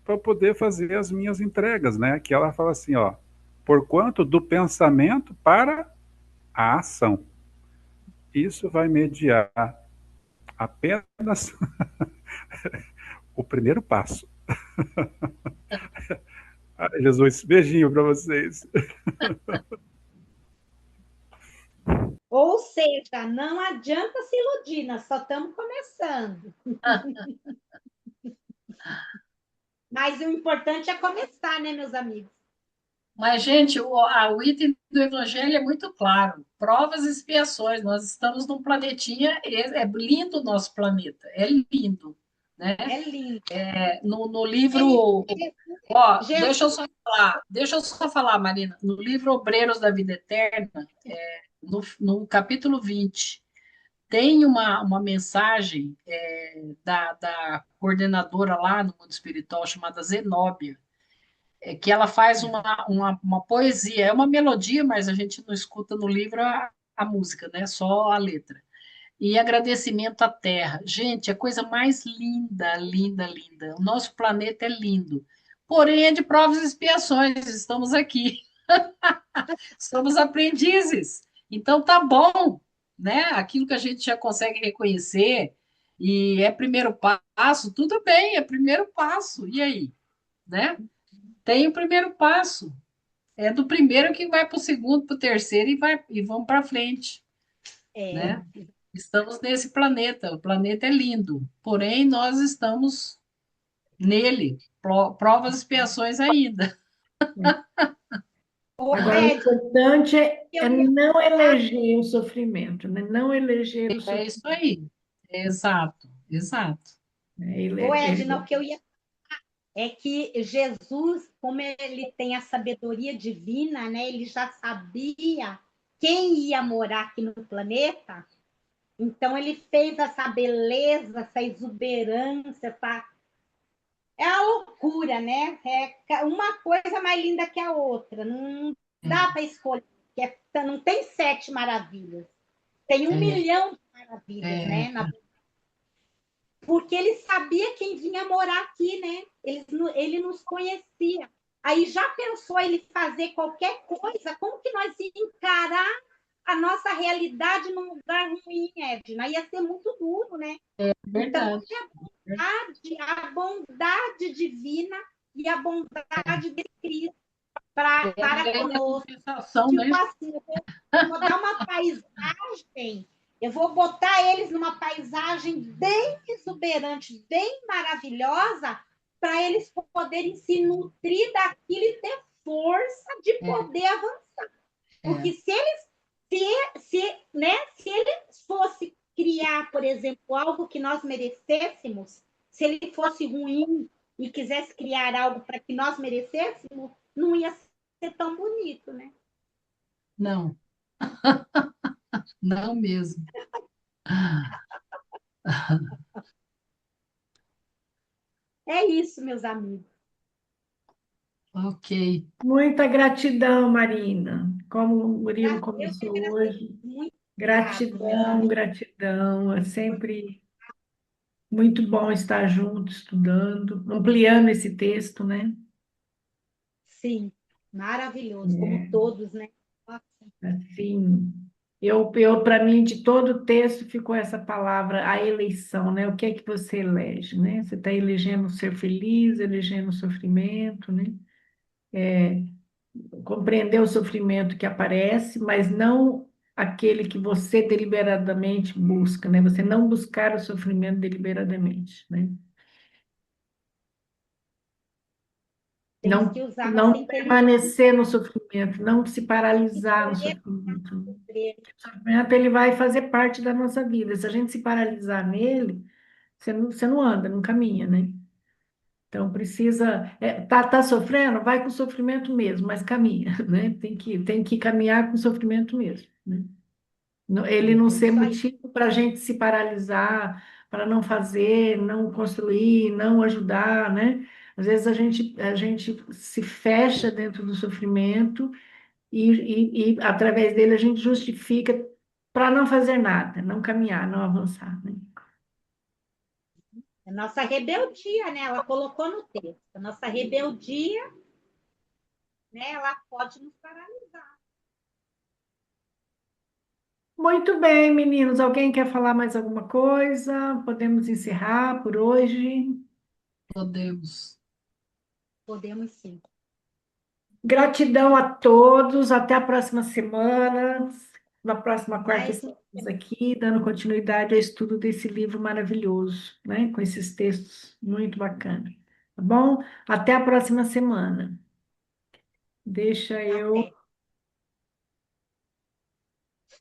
para poder fazer as minhas entregas, né? Que ela fala assim, ó, por quanto do pensamento para a ação. Isso vai mediar apenas o primeiro passo. Ai, Jesus, beijinho para vocês. Ou seja, não adianta se iludir, nós só estamos começando. Mas o importante é começar, né, meus amigos? Mas, gente, o item do Evangelho é muito claro. Provas e expiações. Nós estamos num planetinha, é lindo o nosso planeta, é lindo, né? É lindo. No livro, ó, Jesus, deixa eu só falar, Marina. No livro Obreiros da Vida Eterna, no capítulo 20, tem uma mensagem da coordenadora lá no mundo espiritual chamada Zenóbia, que ela faz uma poesia, é uma melodia, mas a gente não escuta no livro a música, né? Só a letra. E agradecimento à Terra. Gente, a coisa mais linda, linda, linda. O nosso planeta é lindo. Porém, é de provas e expiações. Estamos aqui. Somos aprendizes. Então, tá bom, né? Aquilo que a gente já consegue reconhecer e é primeiro passo, tudo bem, é primeiro passo. E aí, né? Tem o primeiro passo. É do primeiro que vai para o segundo, para o terceiro e vamos para frente, né? Estamos nesse planeta. O planeta é lindo, porém nós estamos nele. Provas e expiações ainda. Agora, o importante é não eleger o sofrimento, né? Não eleger o É sofrimento. isso aí. Exato, exato. Edna, o que eu ia é que Jesus, como ele tem a sabedoria divina, né? Ele já sabia quem ia morar aqui no planeta. Então ele fez essa beleza, essa exuberância, é a loucura, né? É uma coisa mais linda que a outra. Não dá para escolher. Não tem 7 maravilhas. Tem 1 milhão de maravilhas, né? Porque ele sabia quem vinha morar aqui, né? Ele nos conhecia. Aí já pensou ele fazer qualquer coisa? Como que nós íamos encarar a nossa realidade num lugar ruim, Edna? Ia ser muito duro, né? Verdade. Então, a bondade divina e a bondade de Cristo para conosco. Tipo assim, eu vou dar uma paisagem, eu vou botar eles numa paisagem bem exuberante, bem maravilhosa, para eles poderem se nutrir daquilo e ter força de É. poder avançar. É. Porque se ele fosse criar, por exemplo, algo que nós merecêssemos, se ele fosse ruim e quisesse criar algo para que nós merecêssemos, não ia ser tão bonito, né? Não, não mesmo. É isso, meus amigos. Ok. Muita gratidão, Marina. Como o Murilo Eu que começou agradeço. hoje. Muito obrigado, meus Gratidão, amigos. gratidão. É sempre muito bom estar junto, estudando, ampliando esse texto, né? Sim, maravilhoso, como É, todos, né? Nossa, assim, para mim, de todo o texto ficou essa palavra, a eleição, né? O que é que você elege, né? Você está elegendo ser feliz, elegendo o sofrimento, né? Compreender o sofrimento que aparece, mas não aquele que você deliberadamente busca, né? Você não buscar o sofrimento deliberadamente, né? tem Não, que usar nossa não inteligência. permanecer no sofrimento, não se paralisar no sofrimento. O sofrimento ele vai fazer parte da nossa vida. Se a gente se paralisar nele, você não anda, não caminha, né? Então precisa, tá sofrendo, vai com o sofrimento mesmo, mas caminha, né? Tem que caminhar com o sofrimento mesmo, né? Ele não É ser isso aí. motivo para a gente se paralisar, para não fazer, não construir, não ajudar, né? Às vezes a gente se fecha dentro do sofrimento e através dele a gente justifica para não fazer nada, não caminhar, não avançar, né? A nossa rebeldia, né? Ela colocou no texto. A nossa rebeldia, né? Ela pode nos paralisar. Muito bem, meninos. Alguém quer falar mais alguma coisa? Podemos encerrar por hoje. Podemos. Podemos sim. Gratidão a todos. Até a próxima semana. Na próxima quarta Mas estamos aqui, dando continuidade ao estudo desse livro maravilhoso, né? Com esses textos muito bacanas. Tá bom? Até a próxima semana. Deixa eu até.